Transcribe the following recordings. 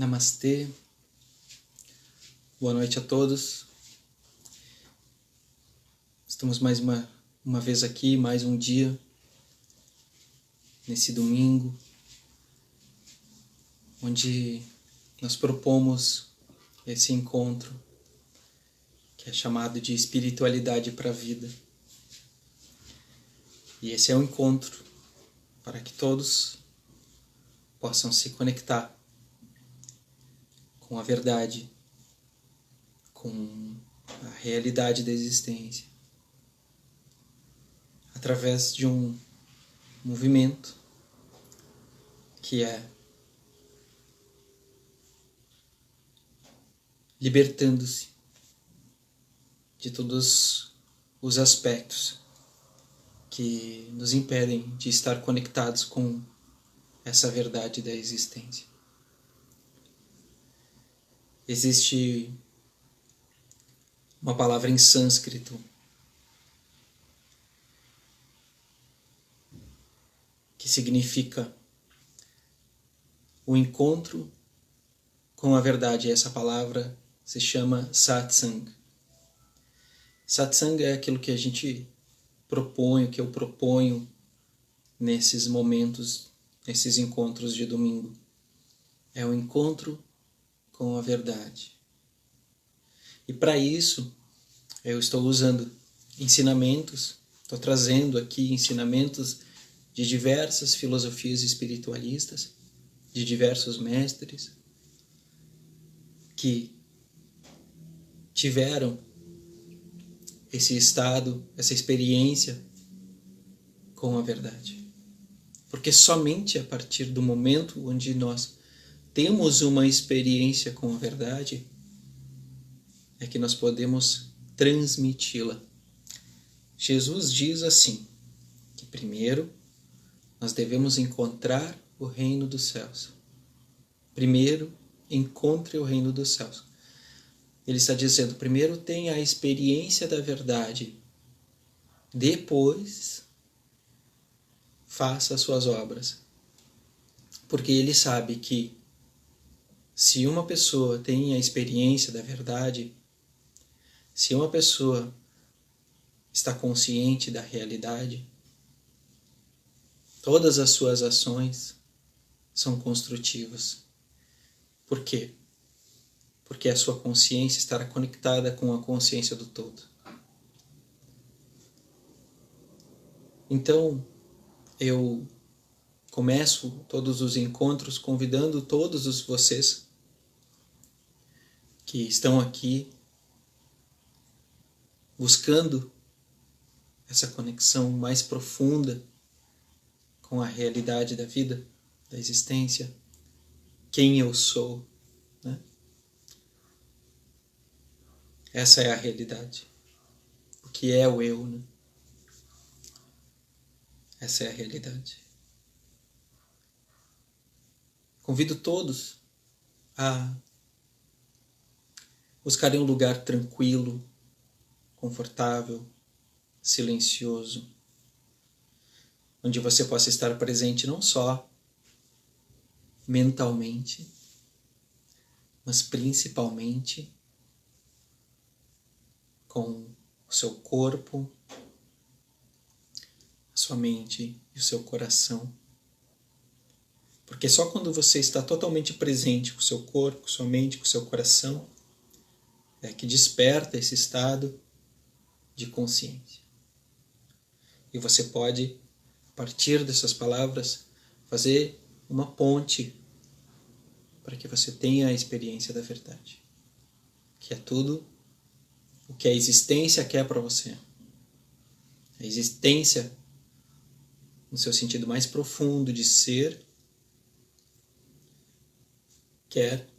Namastê, boa noite a todos. Estamos mais uma vez aqui, mais um dia, nesse domingo, onde nós propomos esse encontro, que é chamado de espiritualidade para a vida. E esse é um encontro para que todos possam se conectar com a verdade, com a realidade da existência, através de um movimento que é libertando-se de todos os aspectos que nos impedem de estar conectados com essa verdade da existência. Existe uma palavra em sânscrito que significa o encontro com a verdade. Essa palavra se chama satsang. Satsang é aquilo que a gente propõe, que eu proponho nesses momentos, nesses encontros de domingo. É o encontro com a verdade. E para isso, eu estou usando ensinamentos, estou trazendo aqui ensinamentos de diversas filosofias espiritualistas, de diversos mestres, que tiveram esse estado, essa experiência com a verdade. Porque somente a partir do momento onde nós temos uma experiência com a verdade, é que nós podemos transmiti-la. Jesus diz assim, que primeiro nós devemos encontrar o reino dos céus. Primeiro, encontre o reino dos céus. Ele está dizendo, primeiro tenha a experiência da verdade, depois faça as suas obras. Porque ele sabe que se uma pessoa tem a experiência da verdade, se uma pessoa está consciente da realidade, todas as suas ações são construtivas. Por quê? Porque a sua consciência estará conectada com a consciência do todo. Então, eu começo todos os encontros convidando todos vocês que estão aqui buscando essa conexão mais profunda com a realidade da vida, da existência, quem eu sou, né? Essa é a realidade. O que é o eu, né? Essa é a realidade. Convido todos a buscarem um lugar tranquilo, confortável, silencioso, onde você possa estar presente não só mentalmente, mas principalmente com o seu corpo, a sua mente e o seu coração. Porque só quando você está totalmente presente com o seu corpo, com sua mente, com o seu coração, é que desperta esse estado de consciência. E você pode, a partir dessas palavras, fazer uma ponte para que você tenha a experiência da verdade, que é tudo o que a existência quer para você. A existência, no seu sentido mais profundo de ser, quer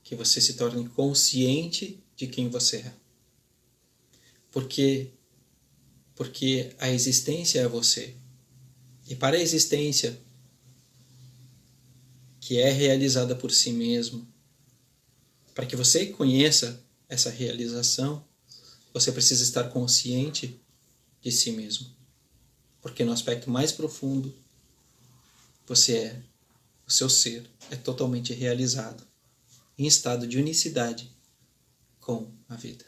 que você se torne consciente de quem você é. Porque a existência é você. E para a existência, que é realizada por si mesmo, para que você conheça essa realização, você precisa estar consciente de si mesmo. Porque no aspecto mais profundo, você é o seu ser é totalmente realizado, em estado de unicidade com a vida.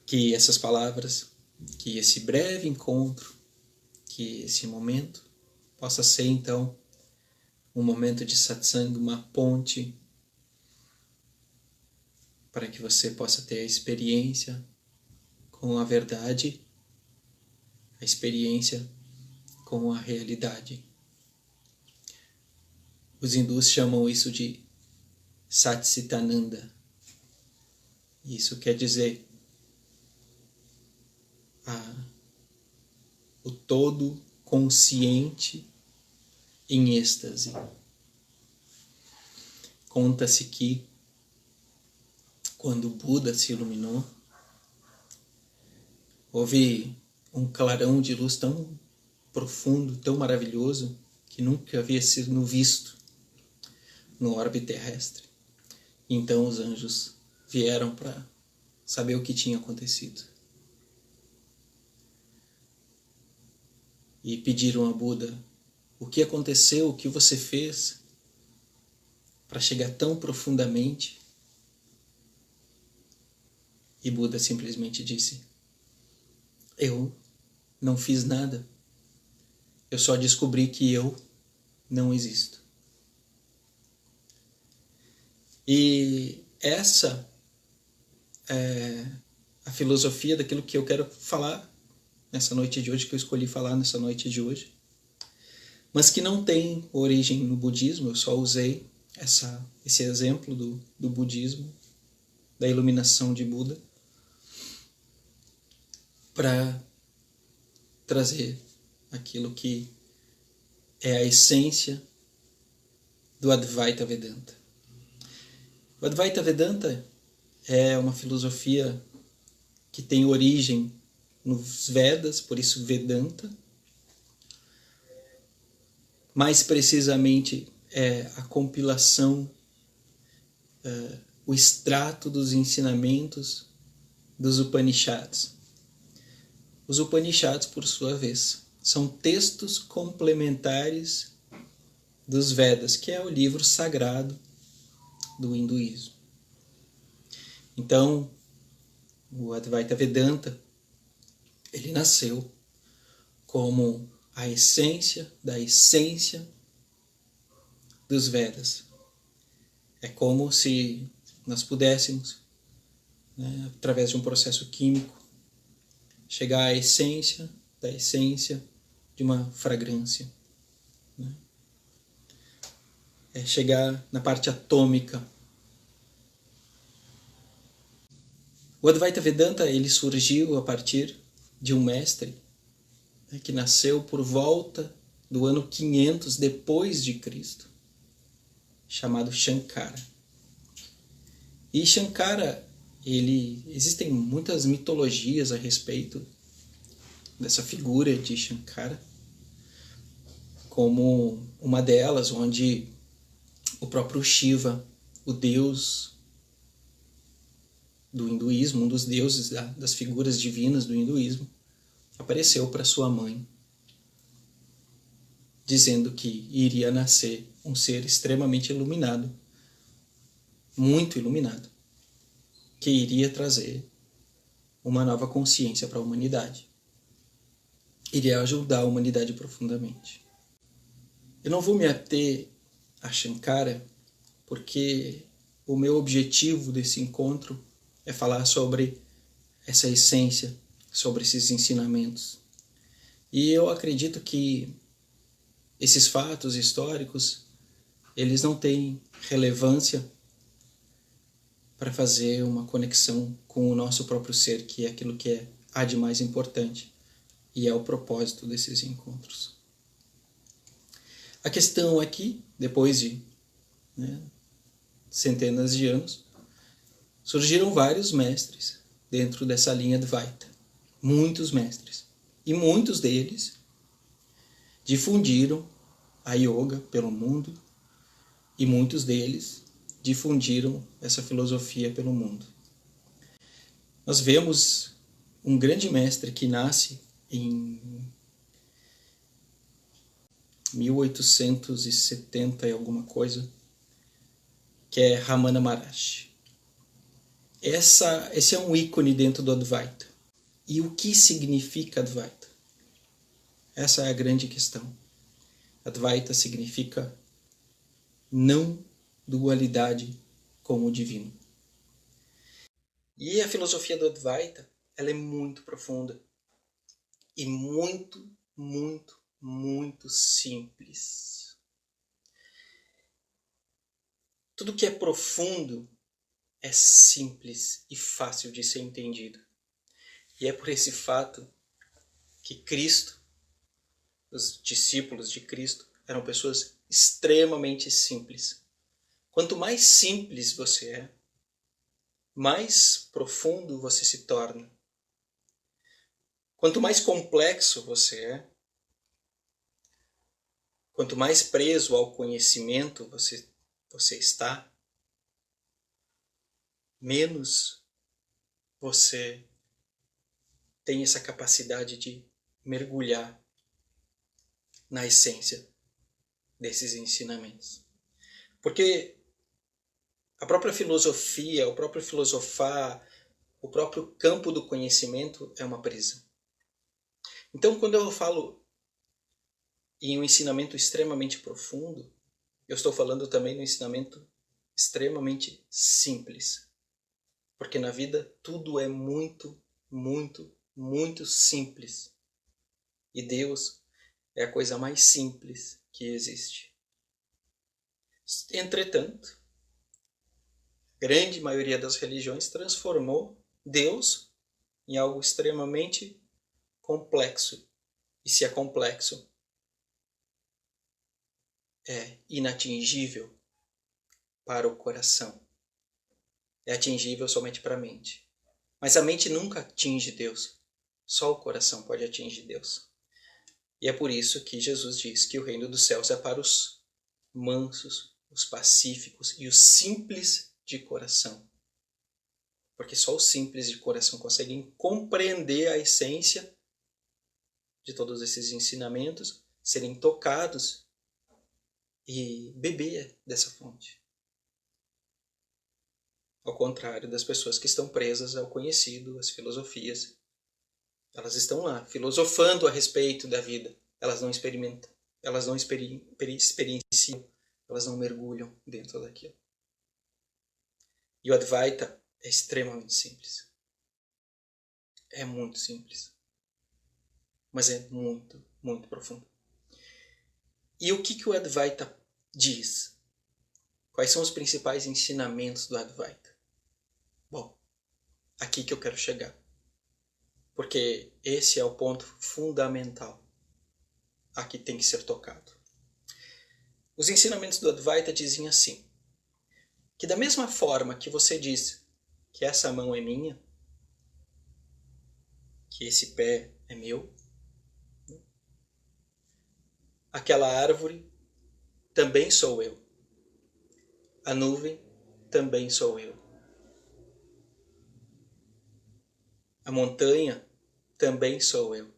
Que essas palavras, que esse breve encontro, que esse momento possa ser então um momento de satsang, uma ponte para que você possa ter a experiência com a verdade, a experiência com a realidade. Os hindus chamam isso de Satchitananda. Isso quer dizer o todo consciente em êxtase. Conta-se que quando Buda se iluminou, houve um clarão de luz tão profundo, tão maravilhoso, que nunca havia sido visto no orbe terrestre. Então os anjos vieram para saber o que tinha acontecido. E pediram a Buda: o que aconteceu, o que você fez para chegar tão profundamente? E Buda simplesmente disse: eu não fiz nada. Eu só descobri que eu não existo. E essa é a filosofia daquilo que eu quero falar nessa noite de hoje, que eu escolhi falar nessa noite de hoje, mas que não tem origem no budismo. Eu só usei esse exemplo do budismo, da iluminação de Buda, para trazer aquilo que é a essência do Advaita Vedanta. O Advaita Vedanta é uma filosofia que tem origem nos Vedas, por isso Vedanta. Mais precisamente é a compilação, o extrato dos ensinamentos dos Upanishads. Os Upanishads, por sua vez, são textos complementares dos Vedas, que é o livro sagrado do hinduísmo. Então, o Advaita Vedanta, ele nasceu como a essência da essência dos Vedas. É como se nós pudéssemos, através de um processo químico, chegar à essência da essência de uma fragrância. É chegar na parte atômica. O Advaita Vedanta, ele surgiu a partir de um mestre, que nasceu por volta do ano 500 depois de Cristo, chamado Shankara. E Shankara, existem muitas mitologias a respeito dessa figura de Shankara, como uma delas onde o próprio Shiva, o deus do hinduísmo, um dos deuses das figuras divinas do hinduísmo, apareceu para sua mãe, dizendo que iria nascer um ser extremamente iluminado, muito iluminado, que iria trazer uma nova consciência para a humanidade. Iria ajudar a humanidade profundamente. Eu não vou me ater a Shankara, porque o meu objetivo desse encontro é falar sobre essa essência, sobre esses ensinamentos. E eu acredito que esses fatos históricos, eles não têm relevância para fazer uma conexão com o nosso próprio ser, que é aquilo que há de mais importante e é o propósito desses encontros. A questão é que, depois de centenas de anos, surgiram vários mestres dentro dessa linha Advaita. Muitos mestres. E muitos deles difundiram a yoga pelo mundo e muitos deles difundiram essa filosofia pelo mundo. Nós vemos um grande mestre que nasce 1870 e alguma coisa, que é Ramana Maharshi. Esse é um ícone dentro do Advaita. E o que significa Advaita? Essa é a grande questão. Advaita significa não dualidade com o divino. E a filosofia do Advaita, ela é muito profunda e muito, muito, muito simples. Tudo que é profundo é simples e fácil de ser entendido. E é por esse fato que Cristo, os discípulos de Cristo, eram pessoas extremamente simples. Quanto mais simples você é, mais profundo você se torna. Quanto mais complexo você é, quanto mais preso ao conhecimento você está, menos você tem essa capacidade de mergulhar na essência desses ensinamentos. Porque a própria filosofia, o próprio filosofar, o próprio campo do conhecimento é uma prisão. Então, quando eu falo em um ensinamento extremamente profundo, eu estou falando também de um ensinamento extremamente simples. Porque na vida tudo é muito, muito, muito simples. E Deus é a coisa mais simples que existe. Entretanto, a grande maioria das religiões transformou Deus em algo extremamente complexo. E se é complexo, é inatingível para o coração. É atingível somente para a mente. Mas a mente nunca atinge Deus. Só o coração pode atingir Deus. E é por isso que Jesus diz que o reino dos céus é para os mansos, os pacíficos e os simples de coração. Porque só os simples de coração conseguem compreender a essência de todos esses ensinamentos, serem tocados e beber dessa fonte. Ao contrário das pessoas que estão presas ao conhecido, às filosofias. Elas estão lá, filosofando a respeito da vida. Elas não experimentam, elas não experienciam, elas não mergulham dentro daquilo. E o Advaita é extremamente simples. É muito simples. Mas é muito, muito profundo. E o que o Advaita diz? Quais são os principais ensinamentos do Advaita? Bom, aqui que eu quero chegar. Porque esse é o ponto fundamental. Aqui tem que ser tocado. Os ensinamentos do Advaita dizem assim, que da mesma forma que você diz que essa mão é minha, que esse pé é meu, aquela árvore também sou eu. A nuvem também sou eu. A montanha também sou eu.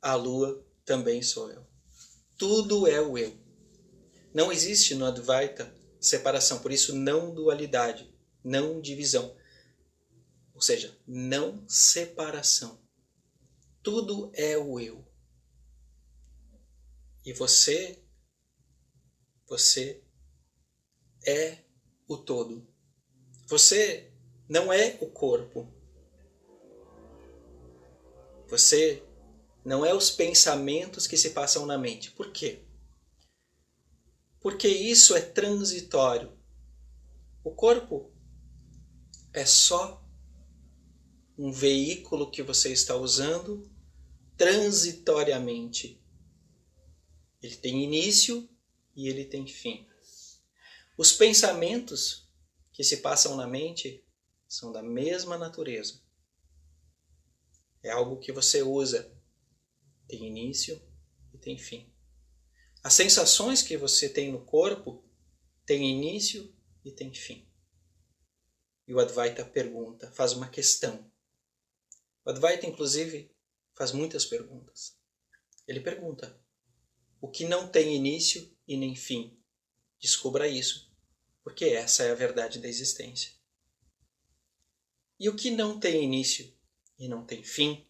A lua também sou eu. Tudo é o eu. Não existe no Advaita separação, por isso não dualidade, não divisão. Ou seja, não separação. Tudo é o eu. E você é o todo. Você não é o corpo. Você não é os pensamentos que se passam na mente. Por quê? Porque isso é transitório. O corpo é só um veículo que você está usando transitoriamente. Ele tem início e ele tem fim. Os pensamentos que se passam na mente são da mesma natureza. É algo que você usa. Tem início e tem fim. As sensações que você tem no corpo têm início e tem fim. E o Advaita pergunta, faz uma questão. O Advaita, inclusive, faz muitas perguntas. Ele pergunta, O que não tem início e nem fim. Descubra isso, porque essa é a verdade da existência. E o que não tem início e não tem fim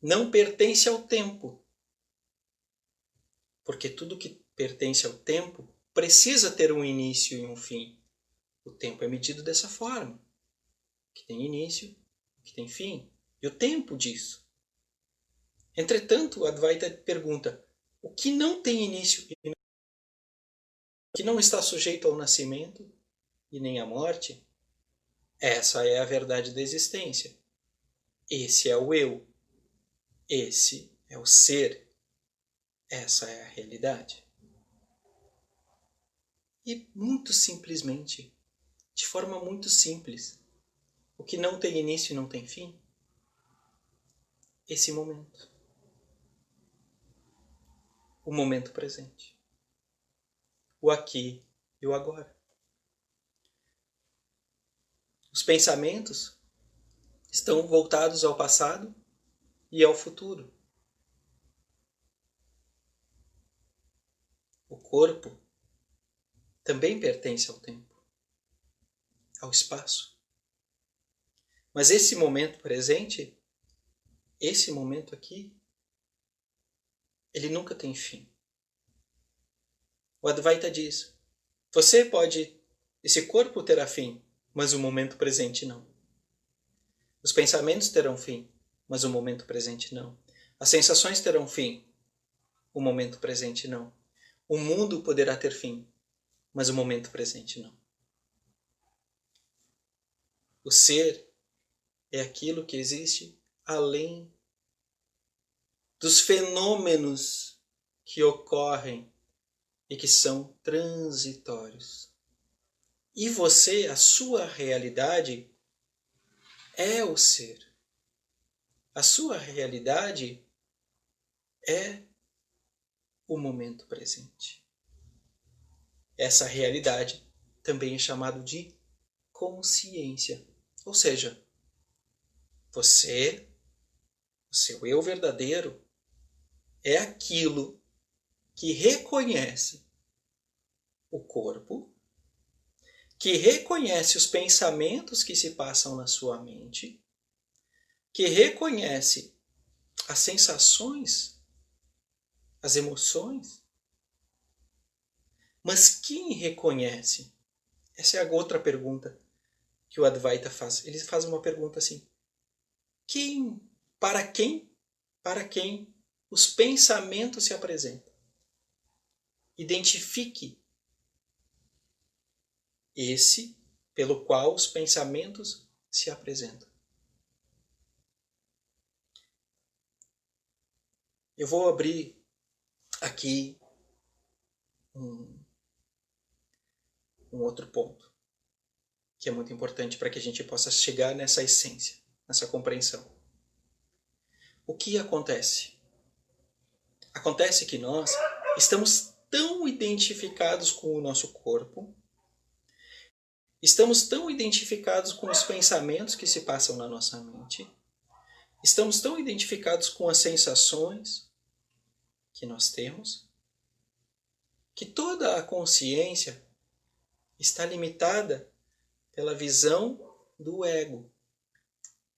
não pertence ao tempo. Porque tudo que pertence ao tempo precisa ter um início e um fim. O tempo é medido dessa forma. O que tem início, o que tem fim. E o tempo disso. Entretanto, Advaita pergunta, o que não tem início e que não está sujeito ao nascimento e nem à morte, essa é a verdade da existência. Esse é o eu. Esse é o ser. Essa é a realidade. E muito simplesmente, de forma muito simples, o que não tem início e não tem fim, esse momento. O momento presente. O aqui e o agora. Os pensamentos estão voltados ao passado e ao futuro. O corpo também pertence ao tempo, ao espaço. Mas esse momento presente, esse momento aqui, ele nunca tem fim. O Advaita diz, esse corpo terá fim, mas o momento presente não. Os pensamentos terão fim, mas o momento presente não. As sensações terão fim, o momento presente não. O mundo poderá ter fim, mas o momento presente não. O ser é aquilo que existe além dos fenômenos que ocorrem e que são transitórios. E você, a sua realidade, é o ser. A sua realidade é o momento presente. Essa realidade também é chamada de consciência. Ou seja, você, o seu eu verdadeiro, é aquilo que reconhece o corpo, que reconhece os pensamentos que se passam na sua mente, que reconhece as sensações, as emoções. Mas quem reconhece? Essa é a outra pergunta que o Advaita faz. Ele faz uma pergunta assim: para quem os pensamentos se apresentam? Identifique esse pelo qual os pensamentos se apresentam. Eu vou abrir aqui um outro ponto, que é muito importante para que a gente possa chegar nessa essência, nessa compreensão. O que acontece? Acontece que nós estamos tão identificados com o nosso corpo, estamos tão identificados com os pensamentos que se passam na nossa mente, estamos tão identificados com as sensações que nós temos, que toda a consciência está limitada pela visão do ego,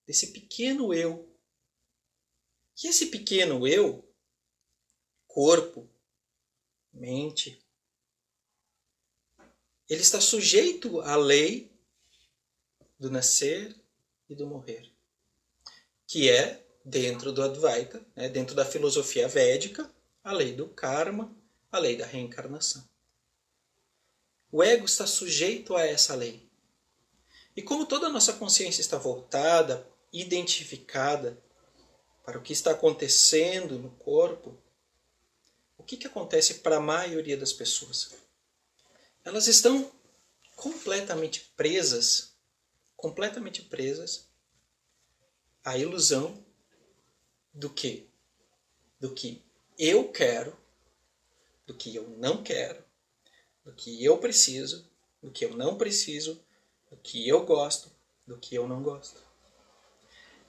desse pequeno eu. E esse pequeno eu, corpo, mente, ele está sujeito à lei do nascer e do morrer, que é, dentro do Advaita, dentro da filosofia védica, a lei do karma, a lei da reencarnação. O ego está sujeito a essa lei. E como toda a nossa consciência está voltada, identificada para o que está acontecendo no corpo, o que acontece para a maioria das pessoas? Elas estão completamente presas à ilusão do quê? Do que eu quero, do que eu não quero, do que eu preciso, do que eu não preciso, do que eu gosto, do que eu não gosto.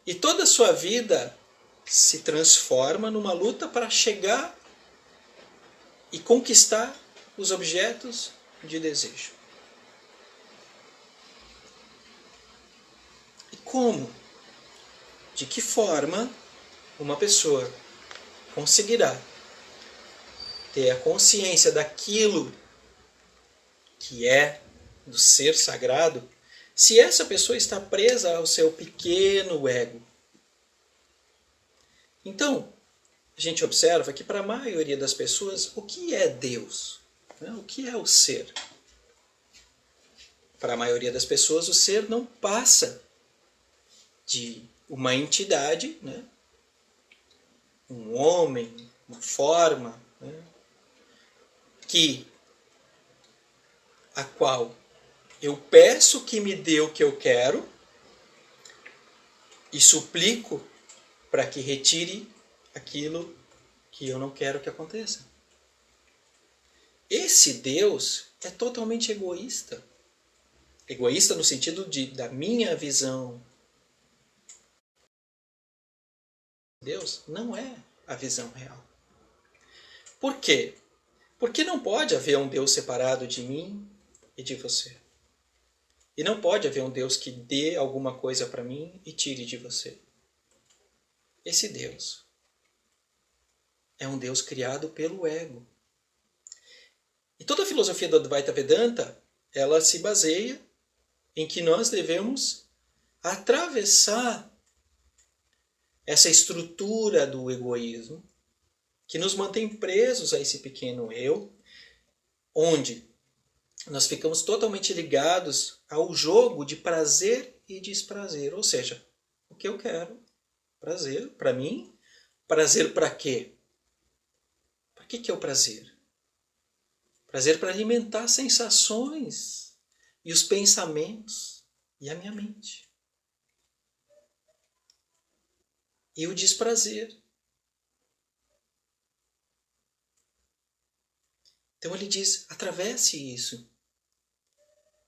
E toda a sua vida se transforma numa luta para chegar e conquistar os objetos de desejo. E como? De que forma uma pessoa conseguirá ter a consciência daquilo que é do ser sagrado, se essa pessoa está presa ao seu pequeno ego? Então, a gente observa que para a maioria das pessoas, o que é Deus? O que é o ser? Para a maioria das pessoas, o ser não passa de uma entidade, né? Um homem, uma forma, né? A qual eu peço que me dê o que eu quero e suplico para que retire aquilo que eu não quero que aconteça. Esse Deus é totalmente egoísta. Egoísta no sentido da minha visão. Deus não é a visão real. Por quê? Porque não pode haver um Deus separado de mim e de você. E não pode haver um Deus que dê alguma coisa para mim e tire de você. Esse Deus é um Deus criado pelo ego. E toda a filosofia do Advaita Vedanta, ela se baseia em que nós devemos atravessar essa estrutura do egoísmo que nos mantém presos a esse pequeno eu, onde nós ficamos totalmente ligados ao jogo de prazer e desprazer. Ou seja, o que eu quero, prazer para mim, prazer para quê? Para que é o prazer? Prazer para alimentar sensações e os pensamentos e a minha mente. E o desprazer. Então ele diz, atravesse isso.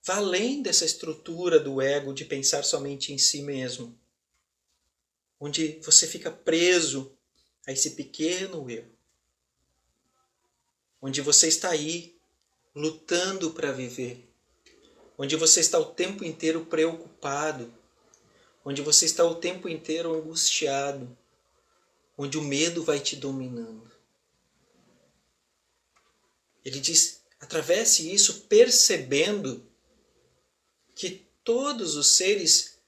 Vá além dessa estrutura do ego de pensar somente em si mesmo. Onde você fica preso a esse pequeno eu. Onde você está aí lutando para viver. Onde você está o tempo inteiro preocupado. Onde você está o tempo inteiro angustiado. Onde o medo vai te dominando. Ele diz, atravesse isso percebendo que todos os seres,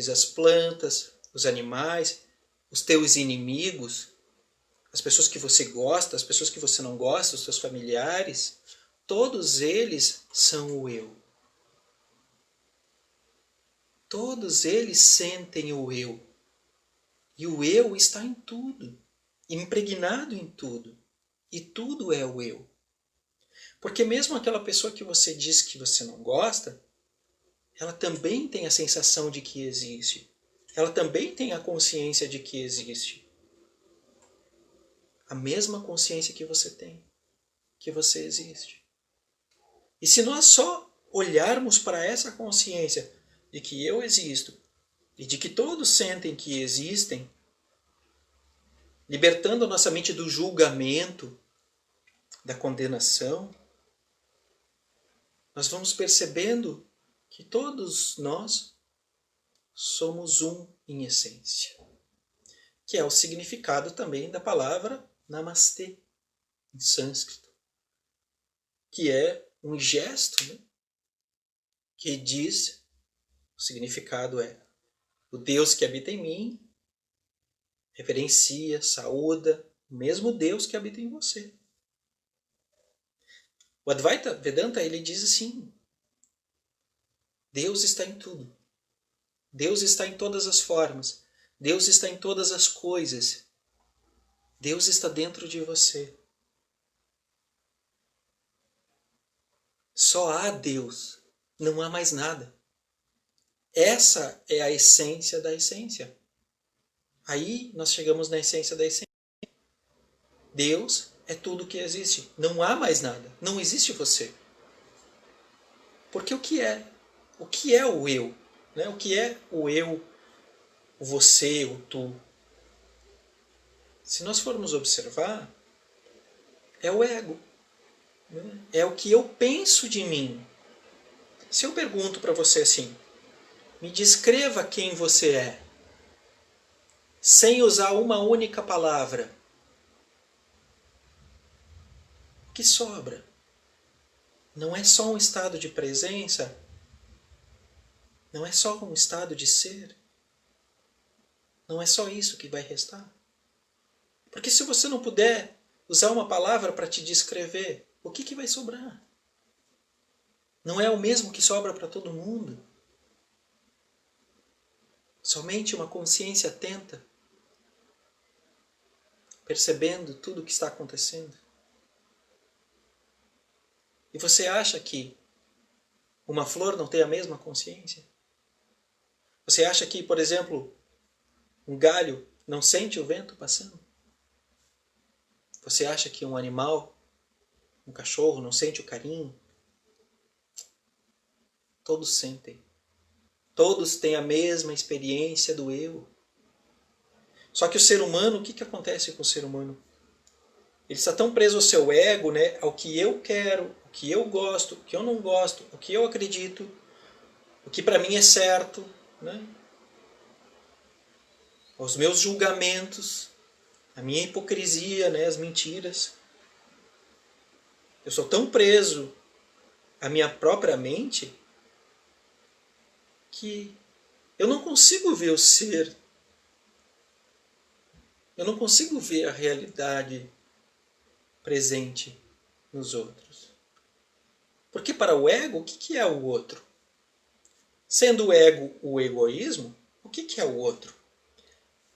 as plantas, os animais, os teus inimigos, as pessoas que você gosta, as pessoas que você não gosta, os teus familiares, todos eles são o eu. Todos eles sentem o eu. E o eu está em tudo, impregnado em tudo. E tudo é o eu. Porque mesmo aquela pessoa que você diz que você não gosta, ela também tem a sensação de que existe. Ela também tem a consciência de que existe. A mesma consciência que você tem, que você existe. E se nós só olharmos para essa consciência de que eu existo e de que todos sentem que existem, libertando a nossa mente do julgamento, da condenação, nós vamos percebendo que todos nós somos um em essência, que é o significado também da palavra Namastê, em sânscrito, que é um gesto, né, que diz, o significado é, o Deus que habita em mim reverencia, saúda o mesmo Deus que habita em você. O Advaita Vedanta, ele diz assim, Deus está em tudo. Deus está em todas as formas. Deus está em todas as coisas. Deus está dentro de você. Só há Deus. Não há mais nada. Essa é a essência da essência. Aí nós chegamos na essência da essência. Deus é tudo que existe. Não há mais nada. Não existe você. Porque o que é? O que é o eu? Né? O que é o eu, o você, o tu? Se nós formos observar, é o ego. É o que eu penso de mim. Se eu pergunto para você assim, me descreva quem você é, sem usar uma única palavra, o que sobra? Não é só um estado de presença? Não é só um estado de ser? Não é só isso que vai restar? Porque se você não puder usar uma palavra para te descrever, o que vai sobrar? Não é o mesmo que sobra para todo mundo? Somente uma consciência atenta, percebendo tudo o que está acontecendo. E você acha que uma flor não tem a mesma consciência? Você acha que, por exemplo, um galho não sente o vento passando? Você acha que um animal, um cachorro, não sente o carinho? Todos sentem. Todos têm a mesma experiência do eu. Só que o ser humano, o que acontece com o ser humano? Ele está tão preso ao seu ego, né, ao que eu quero, o que eu gosto, o que eu não gosto, o que eu acredito, o que para mim é certo, né? Os meus julgamentos, a minha hipocrisia, né, as mentiras. Eu sou tão preso à minha própria mente que eu não consigo ver o ser. Eu não consigo ver a realidade presente nos outros. Porque para o ego, o que é o outro? Sendo o ego o egoísmo, o que é o outro?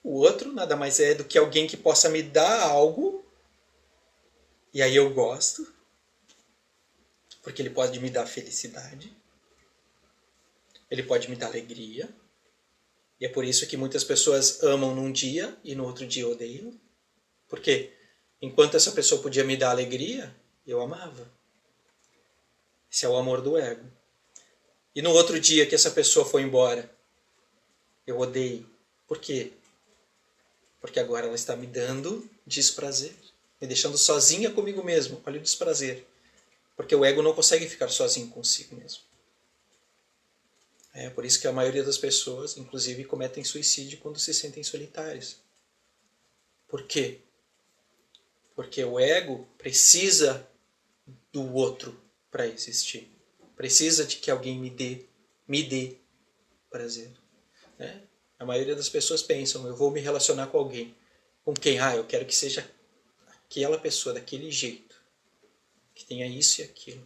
O outro nada mais é do que alguém que possa me dar algo, e aí eu gosto, porque ele pode me dar felicidade, ele pode me dar alegria, e é por isso que muitas pessoas amam num dia e no outro dia odeiam, porque enquanto essa pessoa podia me dar alegria, eu amava. Esse é o amor do ego. E no outro dia que essa pessoa foi embora, eu odeio. Por quê? Porque agora ela está me dando desprazer, me deixando sozinha comigo mesmo. Olha o desprazer. Porque o ego não consegue ficar sozinho consigo mesmo. É por isso que a maioria das pessoas, inclusive, cometem suicídio quando se sentem solitárias. Por quê? Porque o ego precisa do outro para existir. Precisa de que alguém me dê prazer. Né? A maioria das pessoas pensam, eu vou me relacionar com alguém. Com quem? Ah, eu quero que seja aquela pessoa, daquele jeito. Que tenha isso e aquilo.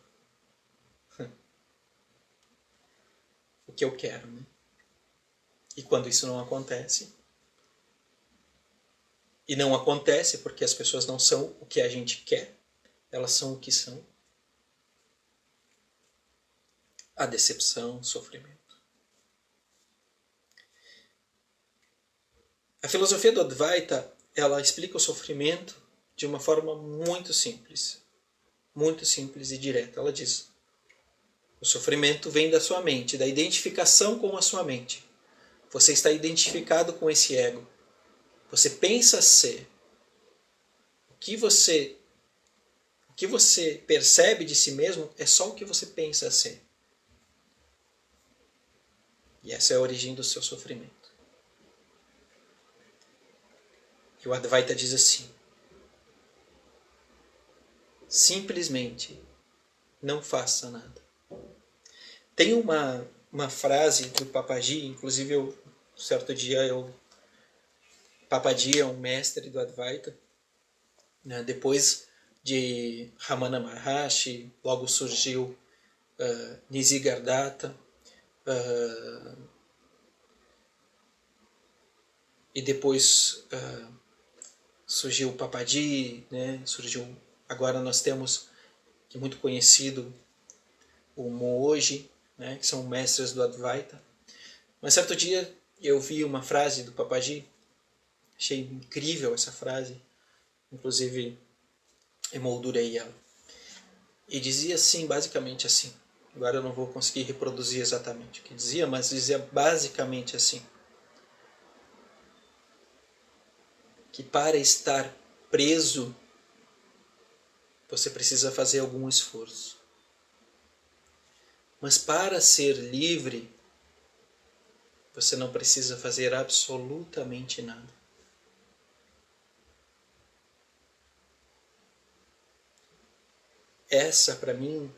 O que eu quero, né? E quando isso não acontece, e não acontece porque as pessoas não são o que a gente quer, elas são o que são, a decepção, o sofrimento. A filosofia do Advaita, ela explica o sofrimento de uma forma muito simples e direta. Ela diz: o sofrimento vem da sua mente, da identificação com a sua mente. Você está identificado com esse ego. Você pensa ser. O que você percebe de si mesmo é só o que você pensa ser. E essa é a origem do seu sofrimento. E o Advaita diz assim: simplesmente não faça nada. Tem uma frase do Papaji, inclusive certo dia Papaji é um mestre do Advaita, né? Depois de Ramana Maharshi, logo surgiu Nisargadatta, e depois surgiu o Papaji, né? Agora nós temos, que é muito conhecido, o Mooji, né? Que são mestres do Advaita. Mas certo dia eu vi uma frase do Papaji, achei incrível essa frase, inclusive emoldurei ela. E dizia assim, basicamente assim, agora eu não vou conseguir reproduzir exatamente o que dizia, mas dizia basicamente assim: que para estar preso você precisa fazer algum esforço. Mas para ser livre, você não precisa fazer absolutamente nada. Essa, para mim,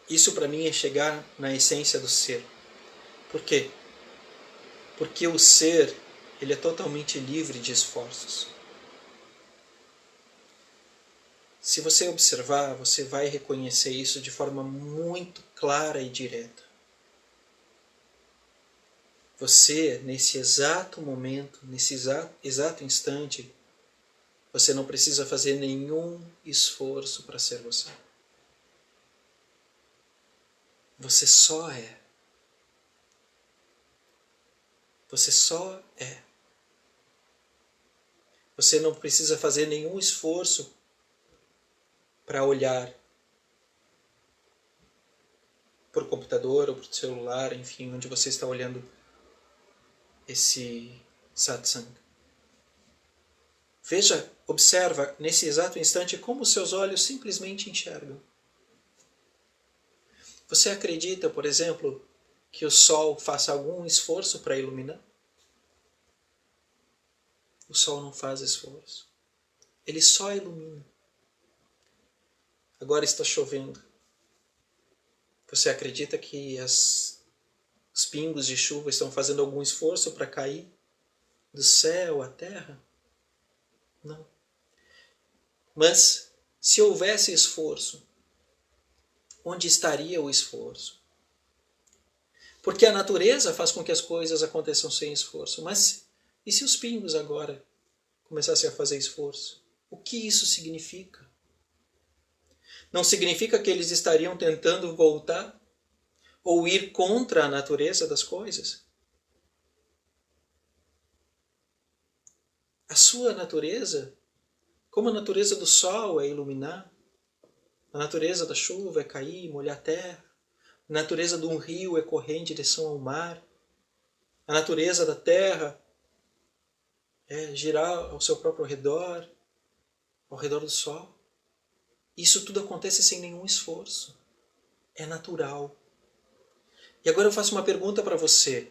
isso para mim é chegar na essência do ser. Por quê? Porque o ser, ele é totalmente livre de esforços. Se você observar, você vai reconhecer isso de forma muito clara e direta. Você, nesse exato momento, nesse exato instante, você não precisa fazer nenhum esforço para ser você. Você só é. Você só é. Você não precisa fazer nenhum esforço para olhar por computador ou por celular, enfim, onde você está olhando esse satsang. Veja, observa nesse exato instante como os seus olhos simplesmente enxergam. Você acredita, por exemplo, que o sol faça algum esforço para iluminar? O sol não faz esforço. Ele só ilumina. Agora está chovendo. Você acredita que os pingos de chuva estão fazendo algum esforço para cair do céu à terra? Não. Mas, se houvesse esforço, onde estaria o esforço? Porque a natureza faz com que as coisas aconteçam sem esforço. Mas, e se os pingos agora começassem a fazer esforço? O que isso significa? Não significa que eles estariam tentando voltar ou ir contra a natureza das coisas? A sua natureza, como a natureza do sol é iluminar, a natureza da chuva é cair, molhar a terra, a natureza de um rio é correr em direção ao mar, a natureza da terra é girar ao seu próprio redor, ao redor do sol. Isso tudo acontece sem nenhum esforço. É natural. E agora eu faço uma pergunta para você,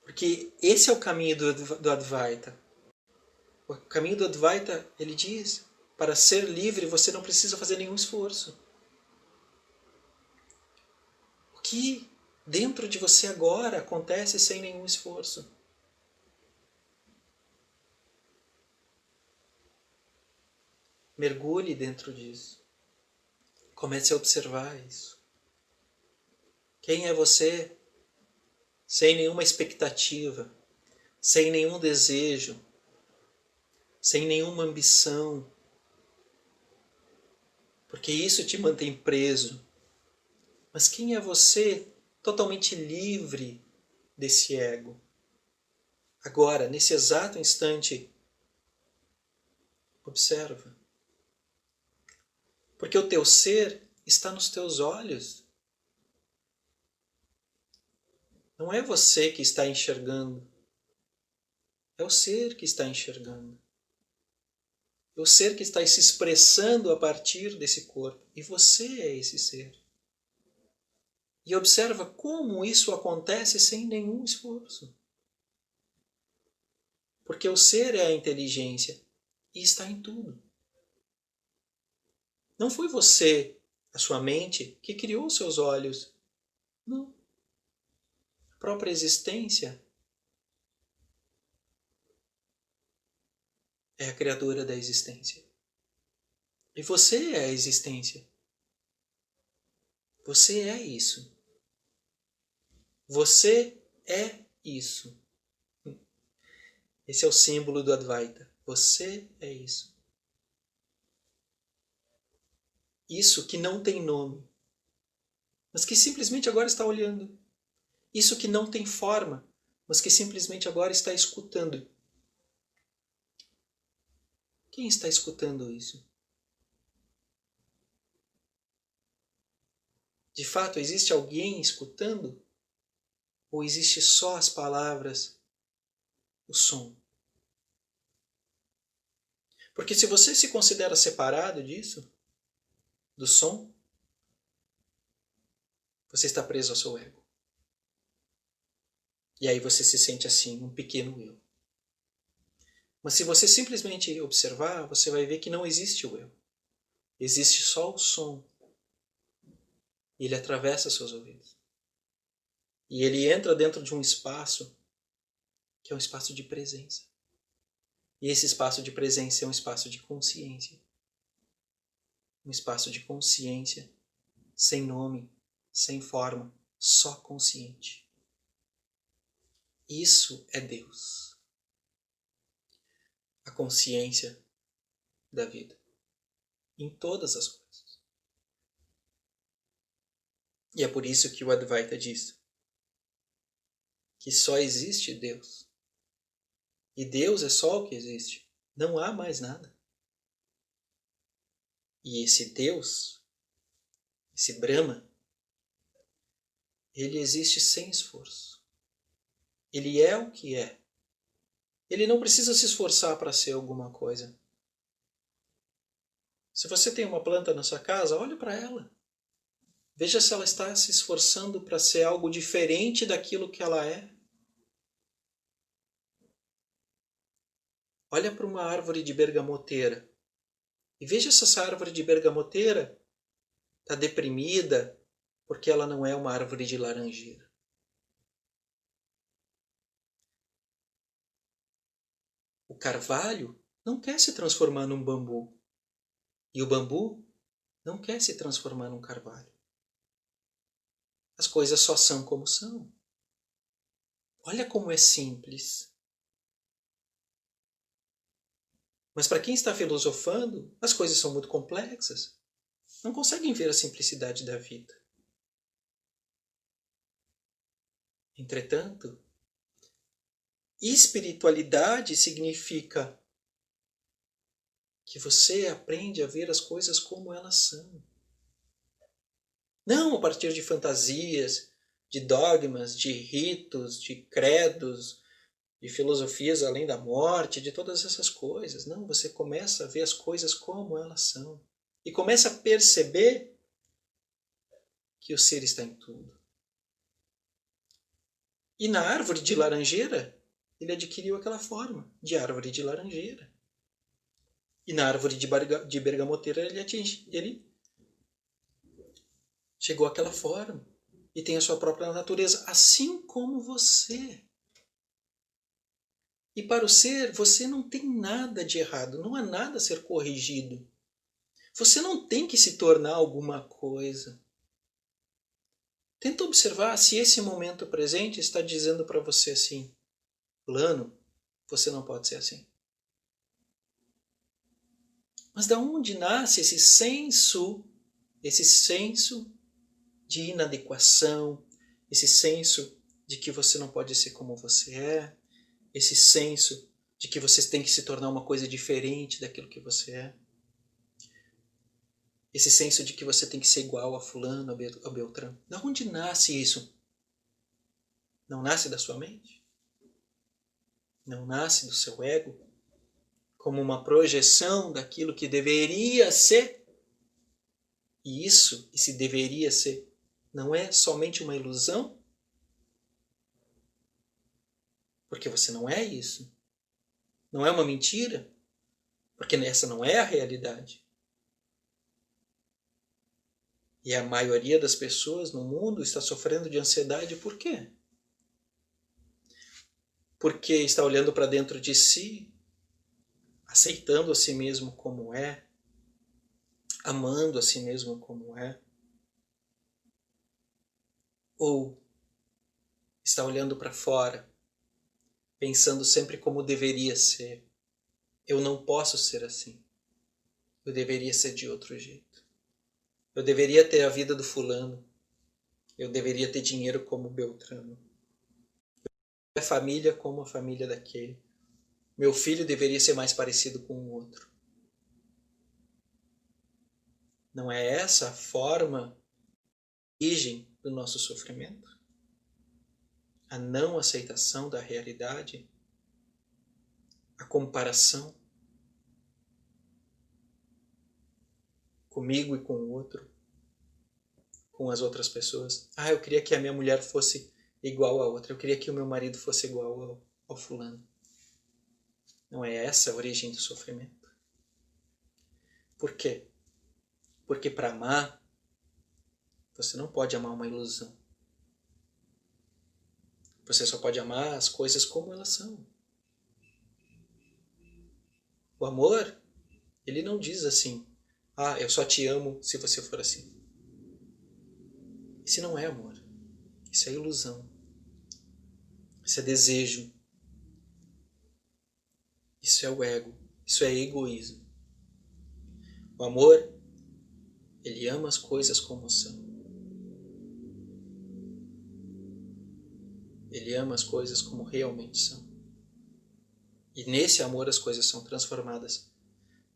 porque esse é o caminho do Advaita. O caminho do Advaita, ele diz, para ser livre você não precisa fazer nenhum esforço. O que dentro de você agora acontece sem nenhum esforço? Mergulhe dentro disso. Comece a observar isso. Quem é você? Sem nenhuma expectativa, sem nenhum desejo, sem nenhuma ambição. Porque isso te mantém preso. Mas quem é você totalmente livre desse ego? Agora, nesse exato instante, observa. Porque o teu ser está nos teus olhos. Não é você que está enxergando. É o ser que está enxergando. É o ser que está se expressando a partir desse corpo. E você é esse ser. E observa como isso acontece sem nenhum esforço. Porque o ser é a inteligência e está em tudo. Não foi você, a sua mente, que criou os seus olhos. Não. A própria existência é a criadora da existência. E você é a existência. Você é isso. Você é isso. Esse é o símbolo do Advaita. Você é isso. Isso que não tem nome, mas que simplesmente agora está olhando. Isso que não tem forma, mas que simplesmente agora está escutando. Quem está escutando isso? De fato, existe alguém escutando? Ou existe só as palavras, o som? Porque se você se considera separado disso, do som, você está preso ao seu ego. E aí você se sente assim, um pequeno eu. Mas se você simplesmente observar, você vai ver que não existe o eu. Existe só o som. E ele atravessa seus ouvidos. E ele entra dentro de um espaço que é um espaço de presença. E esse espaço de presença é um espaço de consciência. Um espaço de consciência sem nome, sem forma, só consciente. Isso é Deus. A consciência da vida. Em todas as coisas. E é por isso que o Advaita diz que só existe Deus. E Deus é só o que existe. Não há mais nada. E esse Deus, esse Brahma, ele existe sem esforço. Ele é o que é. Ele não precisa se esforçar para ser alguma coisa. Se você tem uma planta na sua casa, olhe para ela. Veja se ela está se esforçando para ser algo diferente daquilo que ela é. Olha para uma árvore de bergamoteira e veja se essa árvore de bergamoteira está deprimida porque ela não é uma árvore de laranjeira. O carvalho não quer se transformar num bambu e o bambu não quer se transformar num carvalho. As coisas só são como são. Olha como é simples. Mas para quem está filosofando, as coisas são muito complexas. Não conseguem ver a simplicidade da vida. Entretanto, espiritualidade significa que você aprende a ver as coisas como elas são. Não a partir de fantasias, de dogmas, de ritos, de credos, de filosofias além da morte, de todas essas coisas. Não, você começa a ver as coisas como elas são. E começa a perceber que o ser está em tudo. E na árvore de laranjeira, ele adquiriu aquela forma de árvore de laranjeira. E na árvore de bergamoteira ele chegou àquela forma. E tem a sua própria natureza, assim como você. E para o ser, você não tem nada de errado, não há nada a ser corrigido. Você não tem que se tornar alguma coisa. Tenta observar se esse momento presente está dizendo para você assim: fulano, você não pode ser assim. Mas da onde nasce esse senso de inadequação, esse senso de que você não pode ser como você é, esse senso de que você tem que se tornar uma coisa diferente daquilo que você é, esse senso de que você tem que ser igual a fulano, a Beltrano. Da onde nasce isso? Não nasce da sua mente? Não nasce do seu ego? Como uma projeção daquilo que deveria ser? E isso, esse deveria ser, não é somente uma ilusão? Porque você não é isso. Não é uma mentira. Porque essa não é a realidade. E a maioria das pessoas no mundo está sofrendo de ansiedade por quê? Porque está olhando para dentro de si, aceitando a si mesmo como é, amando a si mesmo como é. Ou está olhando para fora, pensando sempre como deveria ser. Eu não posso ser assim. Eu deveria ser de outro jeito. Eu deveria ter a vida do fulano. Eu deveria ter dinheiro como Beltrano. Minha família como a família daquele. Meu filho deveria ser mais parecido com o outro. Não é essa a forma, a origem do nosso sofrimento? A não aceitação da realidade? A comparação? comigo e com o outro, com as outras pessoas. Eu queria que a minha mulher fosse igual a outra, eu queria que o meu marido fosse igual ao fulano. Não é essa a origem do sofrimento? Por quê? Porque para amar, você não pode amar uma ilusão. Você só pode amar as coisas como elas são. O amor, ele não diz assim, eu só te amo se você for assim. Isso não é amor. Isso é ilusão. Isso é desejo. Isso é o ego. Isso é egoísmo. O amor, ele ama as coisas como são. Ele ama as coisas como realmente são. E nesse amor as coisas são transformadas.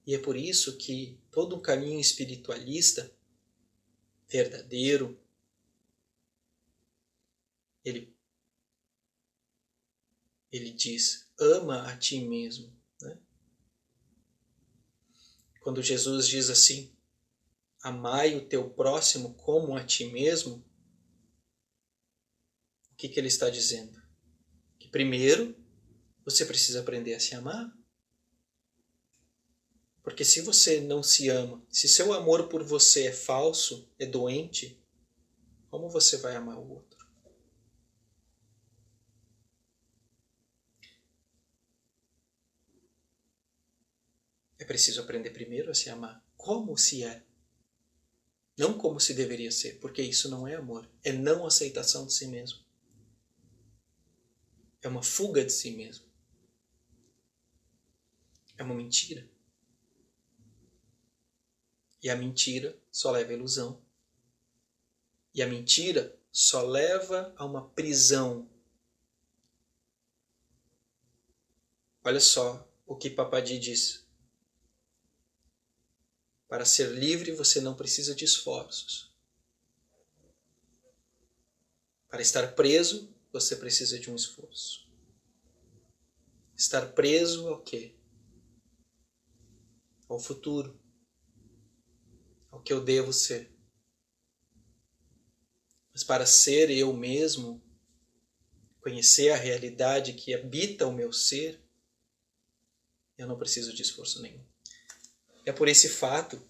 E é por isso que todo um caminho espiritualista, verdadeiro, ele diz, ama a ti mesmo. Né? Quando Jesus diz assim, amai o teu próximo como a ti mesmo, o que ele está dizendo? Que primeiro você precisa aprender a se amar. Porque se você não se ama, se seu amor por você é falso, é doente, como você vai amar o outro? É preciso aprender primeiro a se amar como se é. Não como se deveria ser, porque isso não é amor. É não aceitação de si mesmo. É uma fuga de si mesmo. É uma mentira. E a mentira só leva à ilusão. E a mentira só leva a uma prisão. Olha só o que Papadi diz. Para ser livre você não precisa de esforços. Para estar preso, você precisa de um esforço. Estar preso ao quê? Ao futuro. Ao que eu devo ser. Mas para ser eu mesmo, conhecer a realidade que habita o meu ser, eu não preciso de esforço nenhum. É por esse fato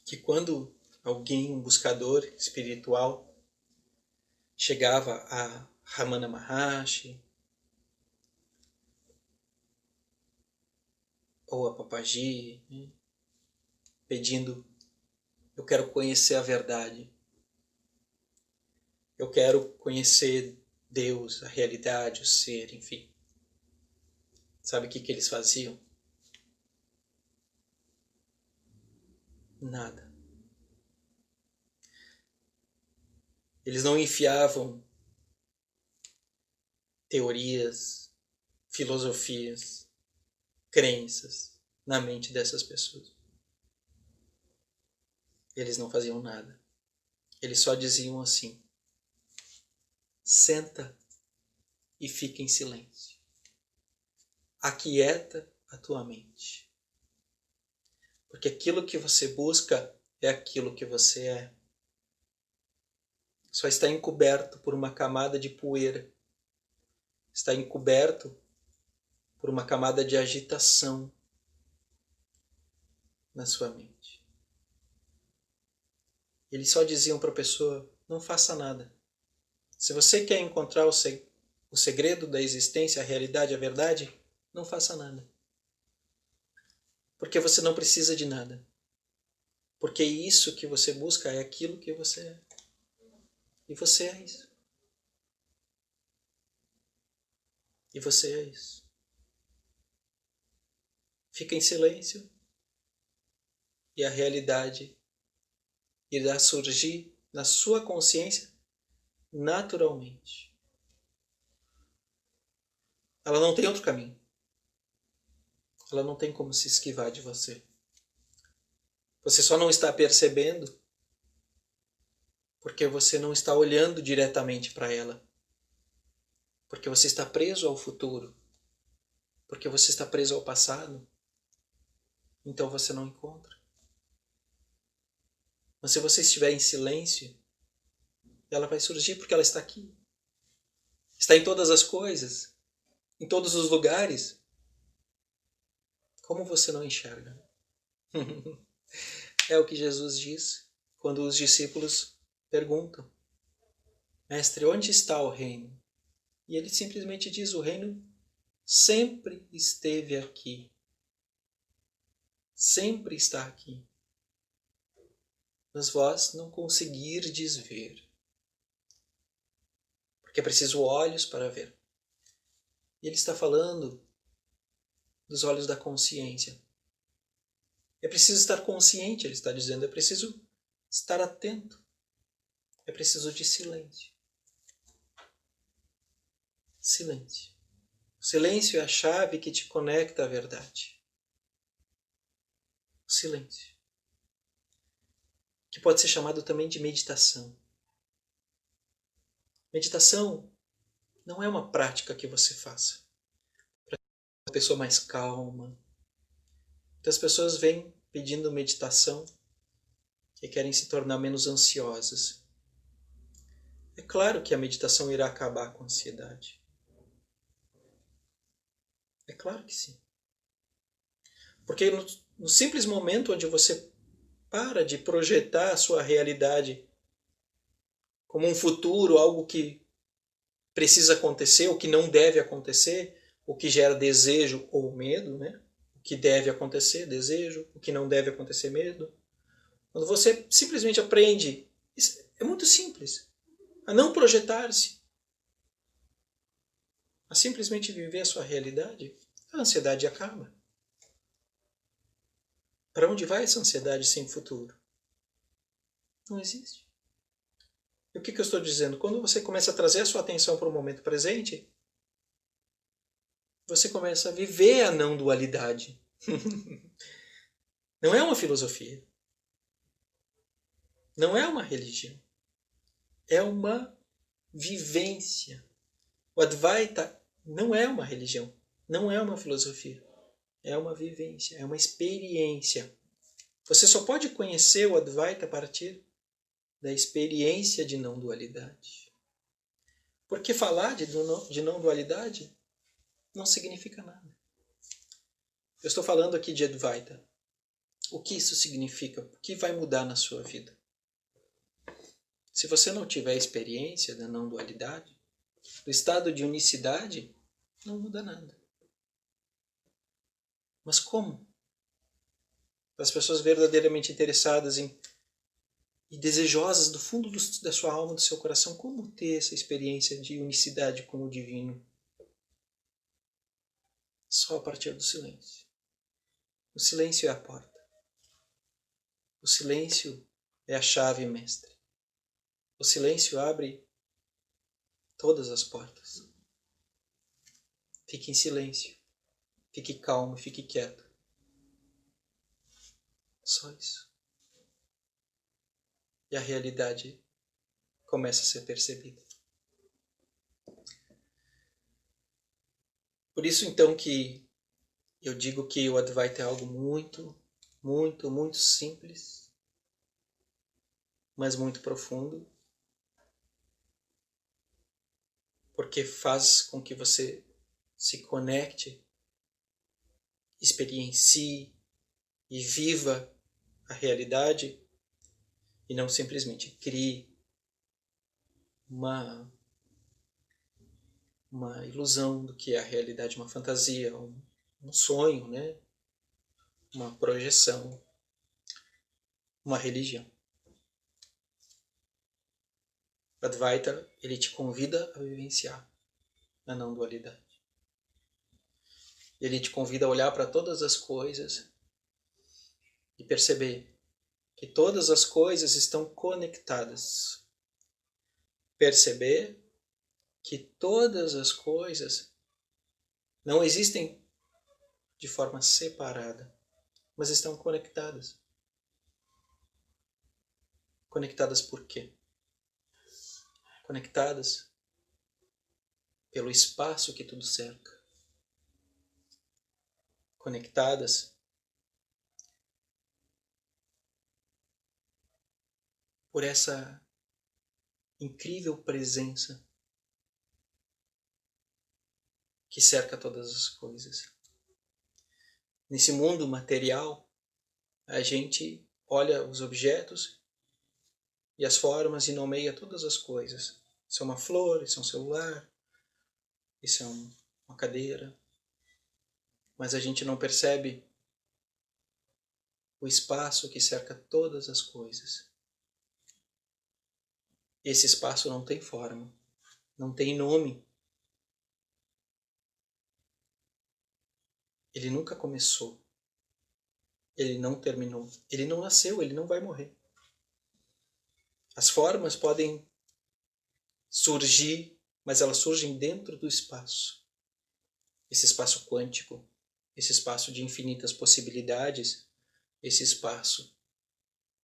que quando alguém, um buscador espiritual, chegava a Ramana Maharshi ou a Papaji, pedindo, eu quero conhecer a verdade, eu quero conhecer Deus, a realidade, o ser, enfim. Sabe o que eles faziam? Nada. Eles não enfiavam teorias, filosofias, crenças na mente dessas pessoas. Eles não faziam nada. Eles só diziam assim, senta e fica em silêncio. Aquieta a tua mente. Porque aquilo que você busca é aquilo que você é. Só está encoberto por uma camada de poeira. Está encoberto por uma camada de agitação na sua mente. Eles só diziam para a pessoa, não faça nada. Se você quer encontrar o segredo da existência, a realidade, a verdade, não faça nada. Porque você não precisa de nada. Porque isso que você busca é aquilo que você é. E você é isso. E você é isso. Fica em silêncio e a realidade irá surgir na sua consciência naturalmente. Ela não tem outro caminho. Ela não tem como se esquivar de você. Você só não está percebendo porque você não está olhando diretamente para ela. Porque você está preso ao futuro. Porque você está preso ao passado. Então você não encontra. Mas se você estiver em silêncio, ela vai surgir porque ela está aqui. Está em todas as coisas, em todos os lugares. Como você não enxerga? É o que Jesus diz quando os discípulos perguntam: Mestre, onde está o reino? E ele simplesmente diz: o reino sempre esteve aqui. Sempre está aqui. Mas vós não conseguirdes ver. Porque é preciso olhos para ver. E ele está falando dos olhos da consciência. É preciso estar consciente, ele está dizendo. É preciso estar atento. É preciso de silêncio. Silêncio. O silêncio é a chave que te conecta à verdade. O silêncio. Que pode ser chamado também de meditação. Meditação não é uma prática que você faça para uma pessoa mais calma. Muitas pessoas vêm pedindo meditação que querem se tornar menos ansiosas. É claro que a meditação irá acabar com a ansiedade. É claro que sim. Porque no simples momento onde você para de projetar a sua realidade como um futuro, algo que precisa acontecer, o que não deve acontecer, o que gera desejo ou medo, né? O que deve acontecer, desejo, o que não deve acontecer, medo. Quando você simplesmente aprende, é muito simples, a não projetar-se, a simplesmente viver a sua realidade, a ansiedade acaba. Para onde vai essa ansiedade sem futuro? Não existe. E o que eu estou dizendo? Quando você começa a trazer a sua atenção para o momento presente, você começa a viver a não dualidade. Não é uma filosofia. Não é uma religião. É uma vivência. O Advaita não é uma religião. Não é uma filosofia. É uma vivência. É uma experiência. Você só pode conhecer o Advaita a partir da experiência de não dualidade. Porque falar de não dualidade não significa nada. Eu estou falando aqui de Advaita. O que isso significa? O que vai mudar na sua vida? Se você não tiver experiência da não dualidade, do estado de unicidade, não muda nada. Mas como? As pessoas verdadeiramente interessadas e desejosas do fundo da sua alma, do seu coração, como ter essa experiência de unicidade com o divino? Só a partir do silêncio. O silêncio é a porta. O silêncio é a chave mestre. O silêncio abre todas as portas. Fique em silêncio. Fique calmo, fique quieto. Só isso. E a realidade começa a ser percebida. Por isso, então, que eu digo que o Advaita é algo muito, muito, muito simples, mas muito profundo, porque faz com que você se conecte, experiencie e viva a realidade e não simplesmente crie uma ilusão do que é a realidade, uma fantasia, um sonho, né? Uma projeção, uma religião. O Advaita, ele te convida a vivenciar a não dualidade. Ele te convida a olhar para todas as coisas e perceber que todas as coisas estão conectadas. Perceber que todas as coisas não existem de forma separada, mas estão conectadas. Conectadas por quê? Conectadas pelo espaço que tudo cerca. Conectadas por essa incrível presença que cerca todas as coisas. Nesse mundo material, a gente olha os objetos e as formas e nomeia todas as coisas. Isso é uma flor, isso é um celular, isso é uma cadeira. Mas a gente não percebe o espaço que cerca todas as coisas. Esse espaço não tem forma, não tem nome. Ele nunca começou. Ele não terminou. Ele não nasceu, ele não vai morrer. As formas podem surgir, mas elas surgem dentro do espaço. Esse espaço quântico, esse espaço de infinitas possibilidades, esse espaço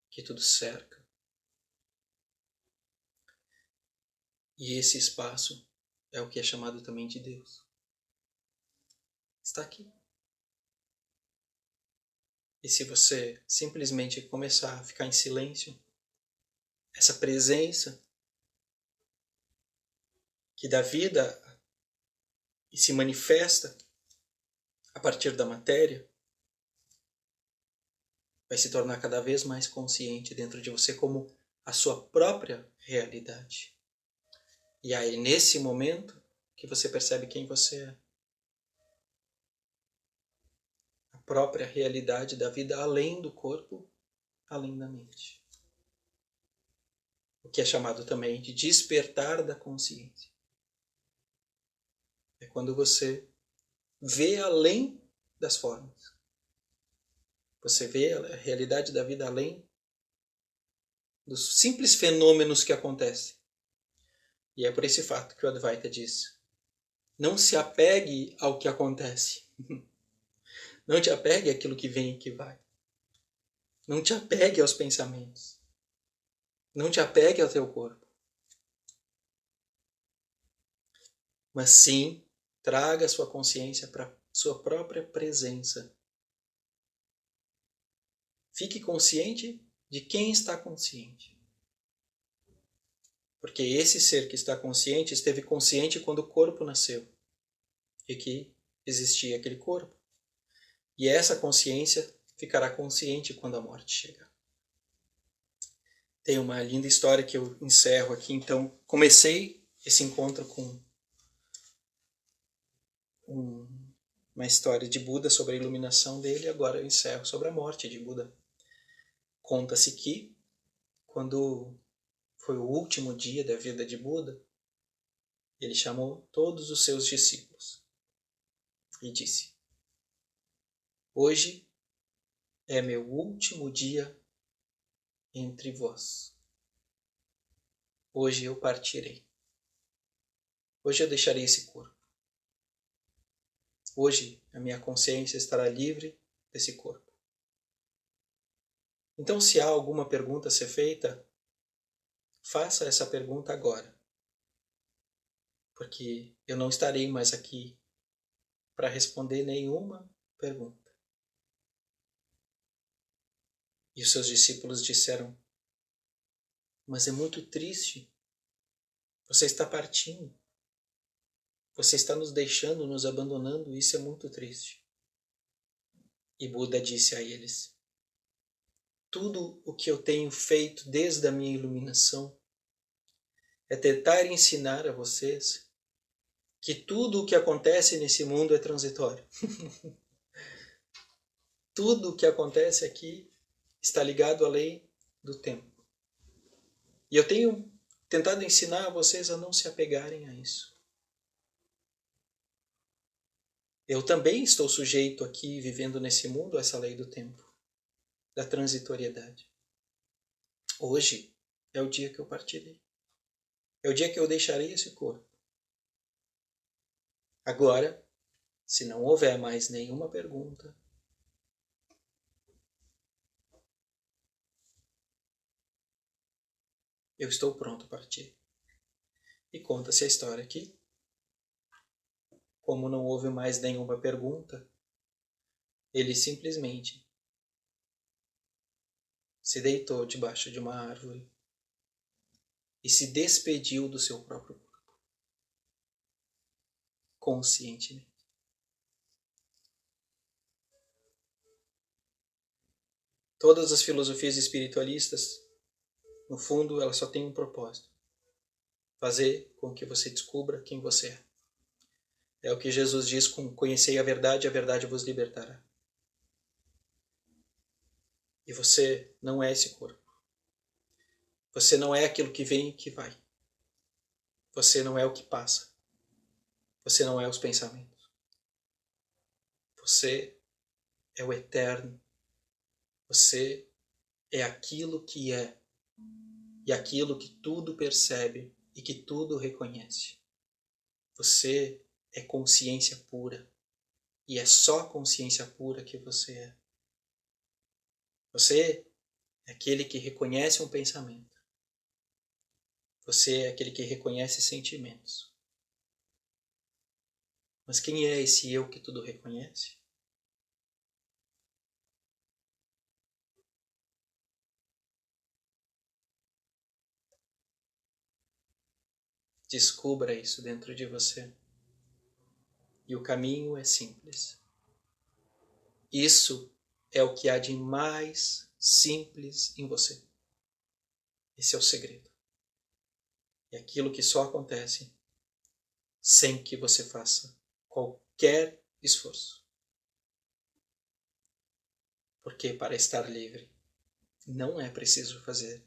que tudo cerca. E esse espaço é o que é chamado também de Deus. Está aqui. E se você simplesmente começar a ficar em silêncio, essa presença que dá vida e se manifesta a partir da matéria, vai se tornar cada vez mais consciente dentro de você como a sua própria realidade. E aí, nesse momento, que você percebe quem você é. A própria realidade da vida além do corpo, além da mente. O que é chamado também de despertar da consciência. É quando você vê além das formas. Você vê a realidade da vida além dos simples fenômenos que acontecem. E é por esse fato que o Advaita diz: não se apegue ao que acontece. Não te apegue àquilo que vem e que vai. Não te apegue aos pensamentos. Não te apegue ao teu corpo. Mas sim, traga a sua consciência para a sua própria presença. Fique consciente de quem está consciente. Porque esse ser que está consciente esteve consciente quando o corpo nasceu. E que existia aquele corpo. E essa consciência ficará consciente quando a morte chegar. Tem uma linda história que eu encerro aqui. Então, comecei esse encontro com uma história de Buda sobre a iluminação dele. Agora eu encerro sobre a morte de Buda. Conta-se que, quando foi o último dia da vida de Buda, ele chamou todos os seus discípulos e disse: hoje é meu último dia entre vós. Hoje eu partirei. Hoje eu deixarei esse corpo. Hoje a minha consciência estará livre desse corpo. Então, se há alguma pergunta a ser feita, faça essa pergunta agora. Porque eu não estarei mais aqui para responder nenhuma pergunta. E os seus discípulos disseram: mas é muito triste. Você está partindo. Você está nos deixando, nos abandonando. Isso é muito triste. E Buda disse a eles: tudo o que eu tenho feito desde a minha iluminação é tentar ensinar a vocês que tudo o que acontece nesse mundo é transitório. Tudo o que acontece aqui está ligado à lei do tempo. E eu tenho tentado ensinar a vocês a não se apegarem a isso. Eu também estou sujeito aqui, vivendo nesse mundo, a essa lei do tempo, da transitoriedade. Hoje é o dia que eu partirei. É o dia que eu deixarei esse corpo. Agora, se não houver mais nenhuma pergunta, eu estou pronto a partir. E conta-se a história aqui. Como não houve mais nenhuma pergunta, ele simplesmente se deitou debaixo de uma árvore e se despediu do seu próprio corpo, conscientemente. Todas as filosofias espiritualistas, no fundo, elas só têm um propósito: fazer com que você descubra quem você é. É o que Jesus diz com conhecei a verdade vos libertará. E você não é esse corpo. Você não é aquilo que vem e que vai. Você não é o que passa. Você não é os pensamentos. Você é o eterno. Você é aquilo que é e aquilo que tudo percebe e que tudo reconhece. Você é consciência pura e é só consciência pura que você é. Você é aquele que reconhece um pensamento. Você é aquele que reconhece sentimentos. Mas quem é esse eu que tudo reconhece? Descubra isso dentro de você. E o caminho é simples. Isso é o que há de mais simples em você. Esse é o segredo. É aquilo que só acontece sem que você faça qualquer esforço. Porque para estar livre não é preciso fazer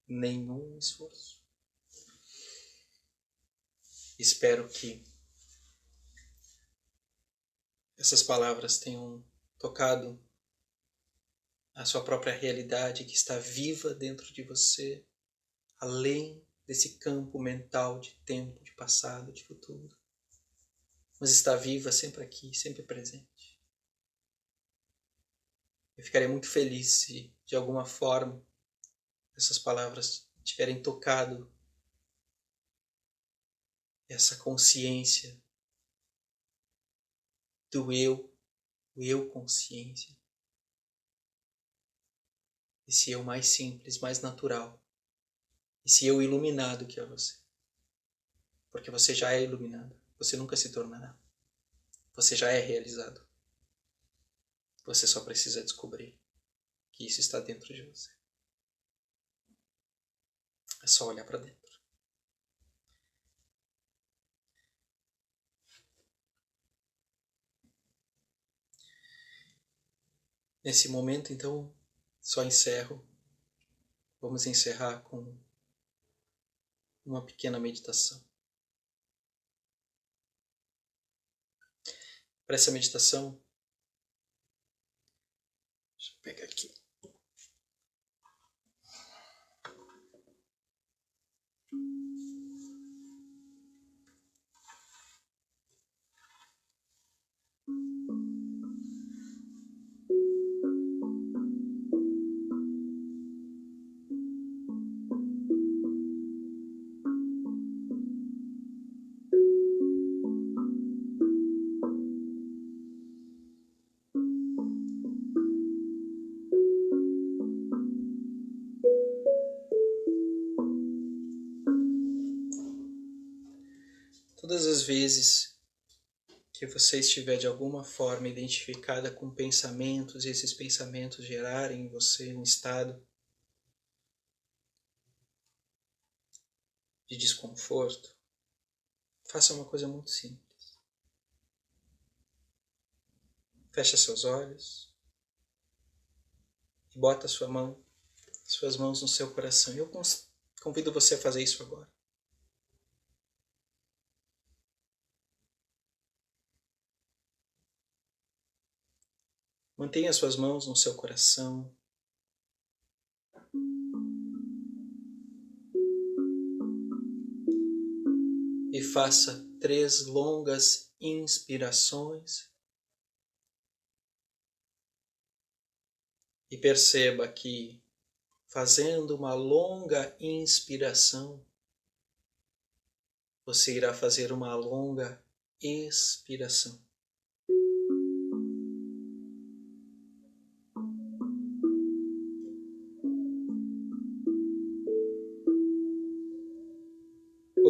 nenhum esforço. Espero que essas palavras tenham tocado a sua própria realidade que está viva dentro de você, além desse campo mental de tempo, de passado, de futuro. Mas está viva sempre aqui, sempre presente. Eu ficaria muito feliz se, de alguma forma, essas palavras tiverem tocado essa consciência do eu, o eu consciência. Esse eu mais simples, mais natural. Esse eu iluminado que é você. Porque você já é iluminado. Você nunca se tornará. Você já é realizado. Você só precisa descobrir que isso está dentro de você. É só olhar para dentro. Nesse momento, então, só encerro. Vamos encerrar com uma pequena meditação. Para essa meditação, deixa eu pegar aqui. Todas as vezes que você estiver de alguma forma identificada com pensamentos e esses pensamentos gerarem em você um estado de desconforto, faça uma coisa muito simples. Feche seus olhos e bota suas mãos no seu coração. Eu convido você a fazer isso agora. Mantenha suas mãos no seu coração. E faça 3 longas inspirações. E perceba que, fazendo uma longa inspiração, você irá fazer uma longa expiração.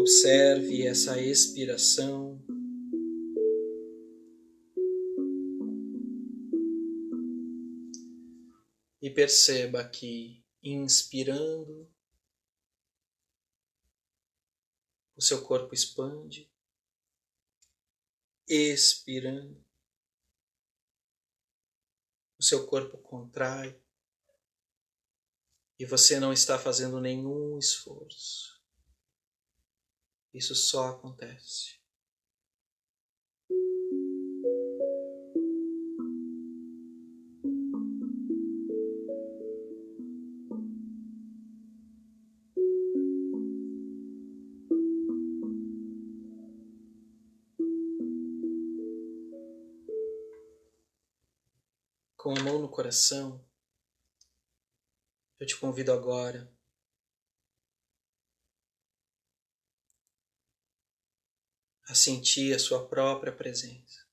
Observe essa expiração. E perceba que, inspirando, o seu corpo expande, expirando, o seu corpo contrai e você não está fazendo nenhum esforço. Isso só acontece. Com a mão no coração, eu te convido agora a sentir a sua própria presença.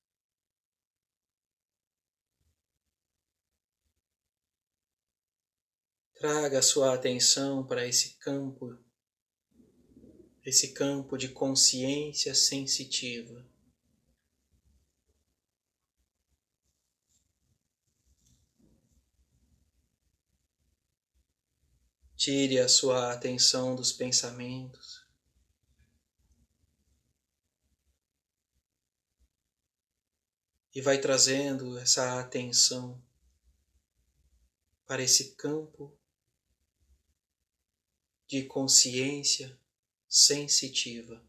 Traga a sua atenção para esse campo de consciência sensitiva. Tire a sua atenção dos pensamentos. E vai trazendo essa atenção para esse campo de consciência sensitiva,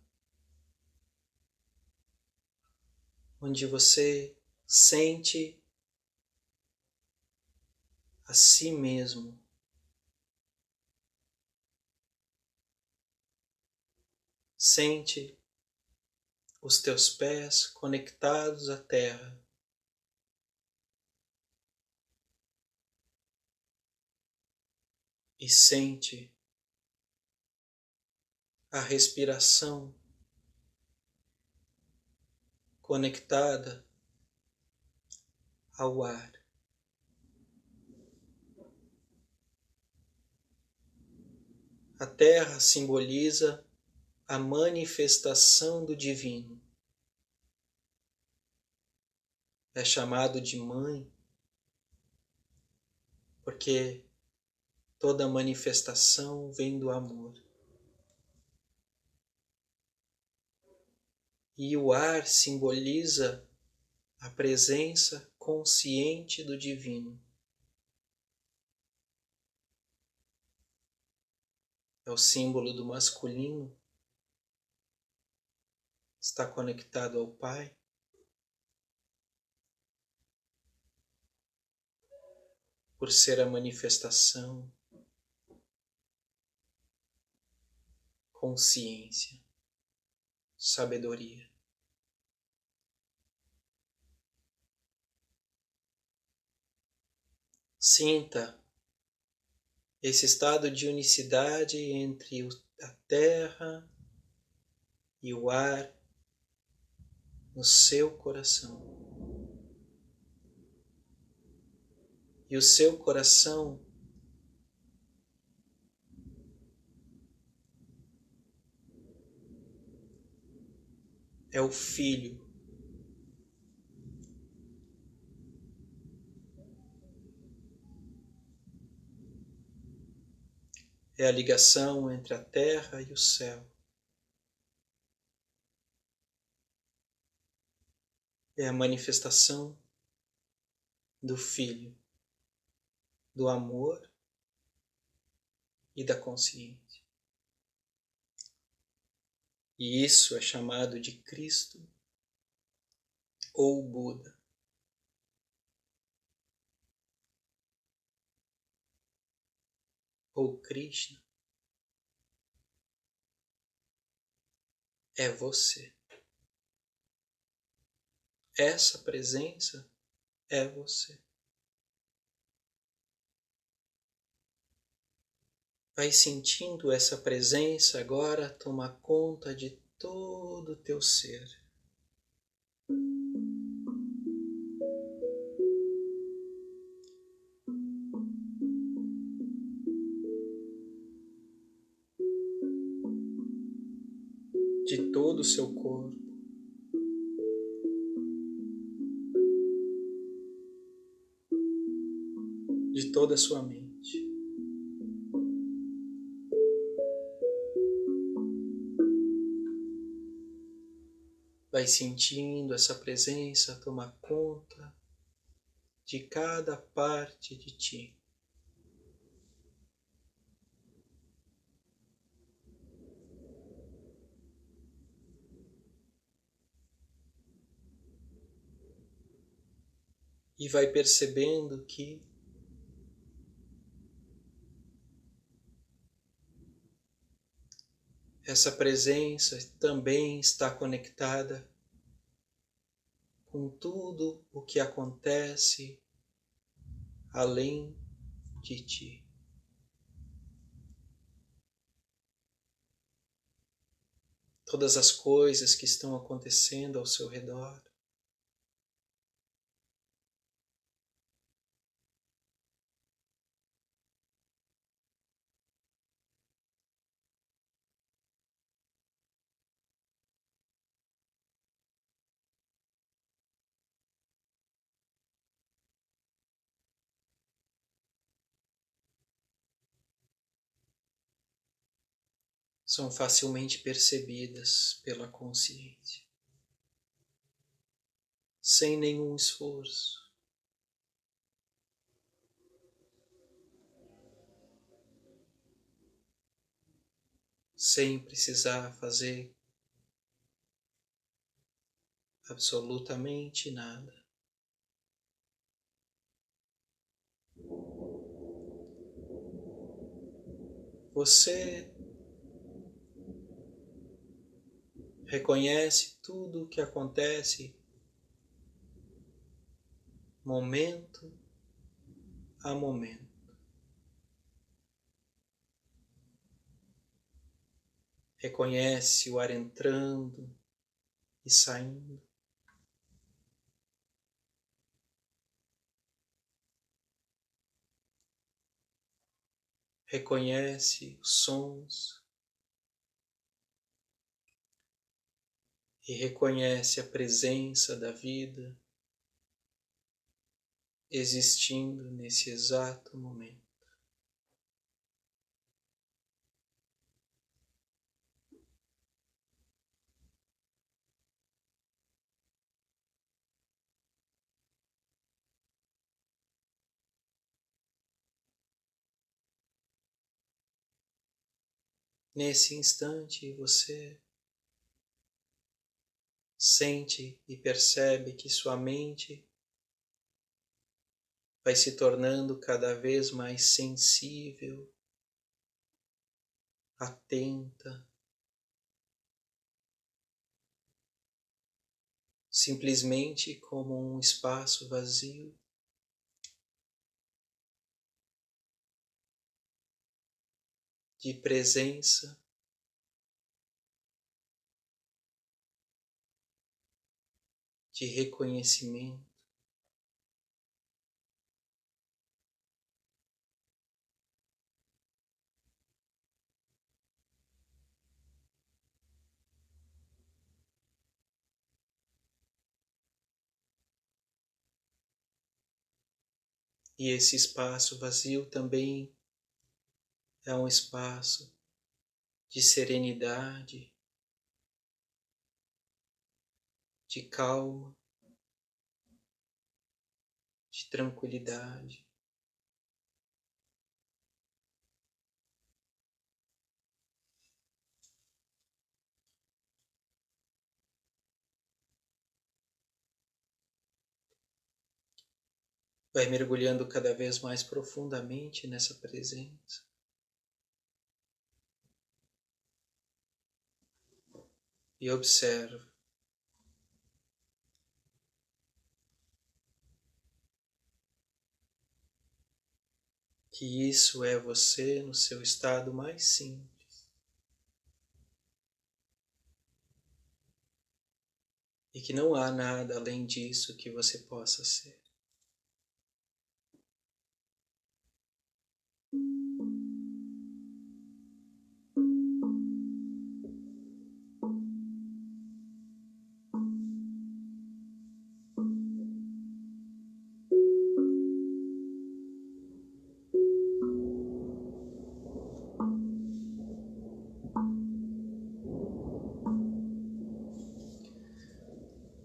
onde você sente a si mesmo. Sente os teus pés conectados à terra. E sente a respiração conectada ao ar. A terra simboliza a manifestação do divino. É chamado de mãe porque toda manifestação vem do amor. E o ar simboliza a presença consciente do divino. É o símbolo do masculino. Está conectado ao Pai. Por ser a manifestação, consciência, sabedoria. Sinta esse estado de unicidade entre a terra e o ar no seu coração. E o seu coração é o filho. É a ligação entre a terra e o céu. É a manifestação do Filho, do amor e da consciência. E isso é chamado de Cristo ou Buda. Ou Krishna. É você. Essa presença é você. Vai sentindo essa presença agora tomar conta de todo o teu ser. de todo o seu corpo, de toda a sua mente. Vai sentindo essa presença tomar conta de cada parte de ti. E vai percebendo que essa presença também está conectada com tudo o que acontece além de ti. Todas as coisas que estão acontecendo ao seu redor. São facilmente percebidas pela consciência, sem nenhum esforço. Sem precisar fazer absolutamente nada. Você reconhece tudo o que acontece momento a momento. Reconhece o ar entrando e saindo. Reconhece os sons e reconhece a presença da vida existindo nesse exato momento. Nesse instante você sente e percebe que sua mente vai se tornando cada vez mais sensível, atenta, simplesmente como um espaço vazio, de presença, de reconhecimento. E esse espaço vazio também é um espaço de serenidade, de calma, de tranquilidade. Vai mergulhando cada vez mais profundamente nessa presença. E observa que isso é você no seu estado mais simples. E que não há nada além disso que você possa ser.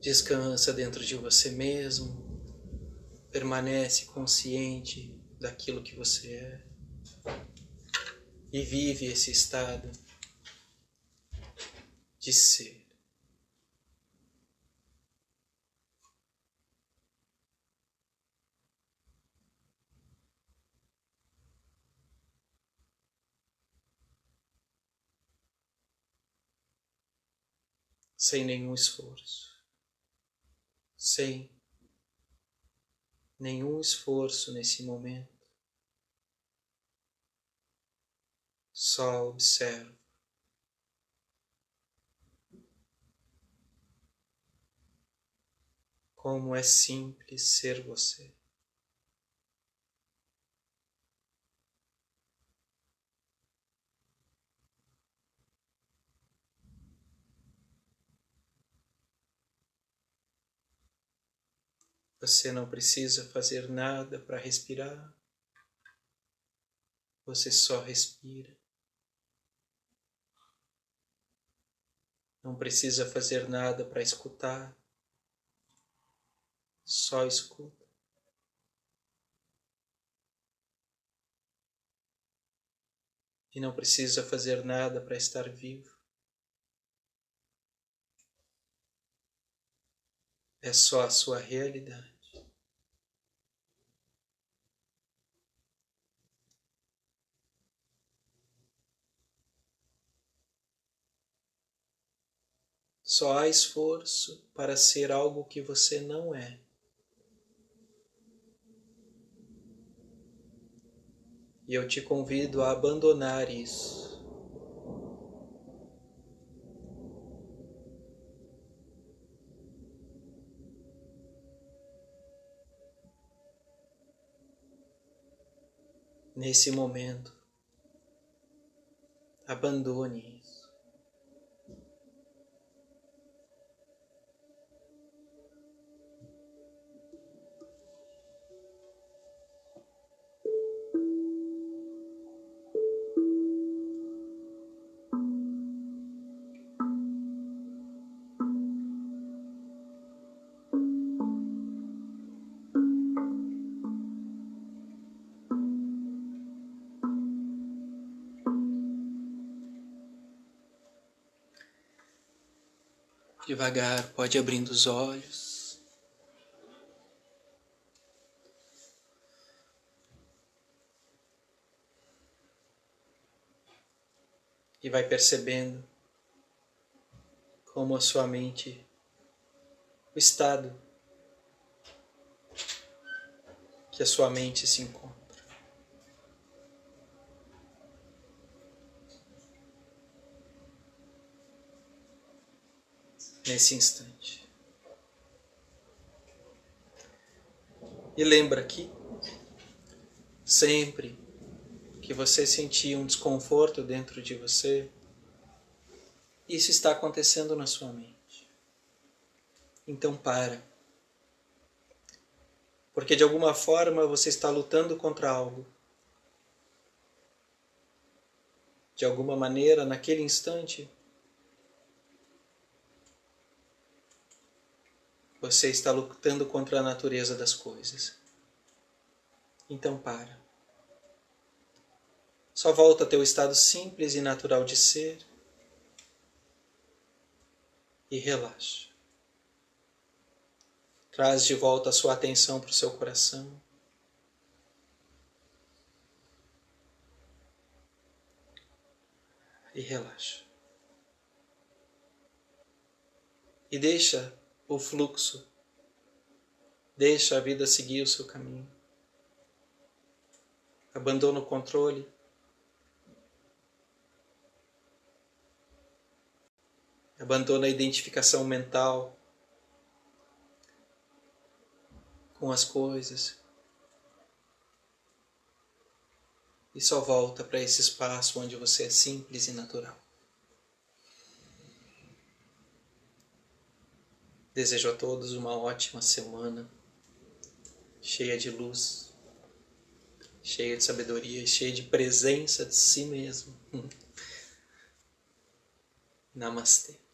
Descansa dentro de você mesmo, permanece consciente daquilo que você é e vive esse estado de ser. Sem nenhum esforço, sem nenhum esforço nesse momento. Só observa. Como é simples ser você. Você não precisa fazer nada para respirar. Você só respira. Não precisa fazer nada para escutar. Só escuta. E não precisa fazer nada para estar vivo. É só a sua realidade. Só há esforço para ser algo que você não é. E eu te convido a abandonar isso. Nesse momento, abandone isso. Devagar, pode abrindo os olhos. E vai percebendo como a sua mente, o estado que a sua mente se encontra. Nesse instante. E lembra que sempre que você sentir um desconforto dentro de você, isso está acontecendo na sua mente. Então para. Porque de alguma forma você está lutando contra algo. De alguma maneira, naquele instante, você está lutando contra a natureza das coisas. Então para. Só volta ao teu estado simples e natural de ser e relaxa. Traz de volta a sua atenção para o seu coração. E relaxa. E deixa o fluxo. Deixa a vida seguir o seu caminho. Abandona o controle. Abandona a identificação mental com as coisas. E só volta para esse espaço onde você é simples e natural. Desejo a todos uma ótima semana, cheia de luz, cheia de sabedoria, cheia de presença de si mesmo. Namastê.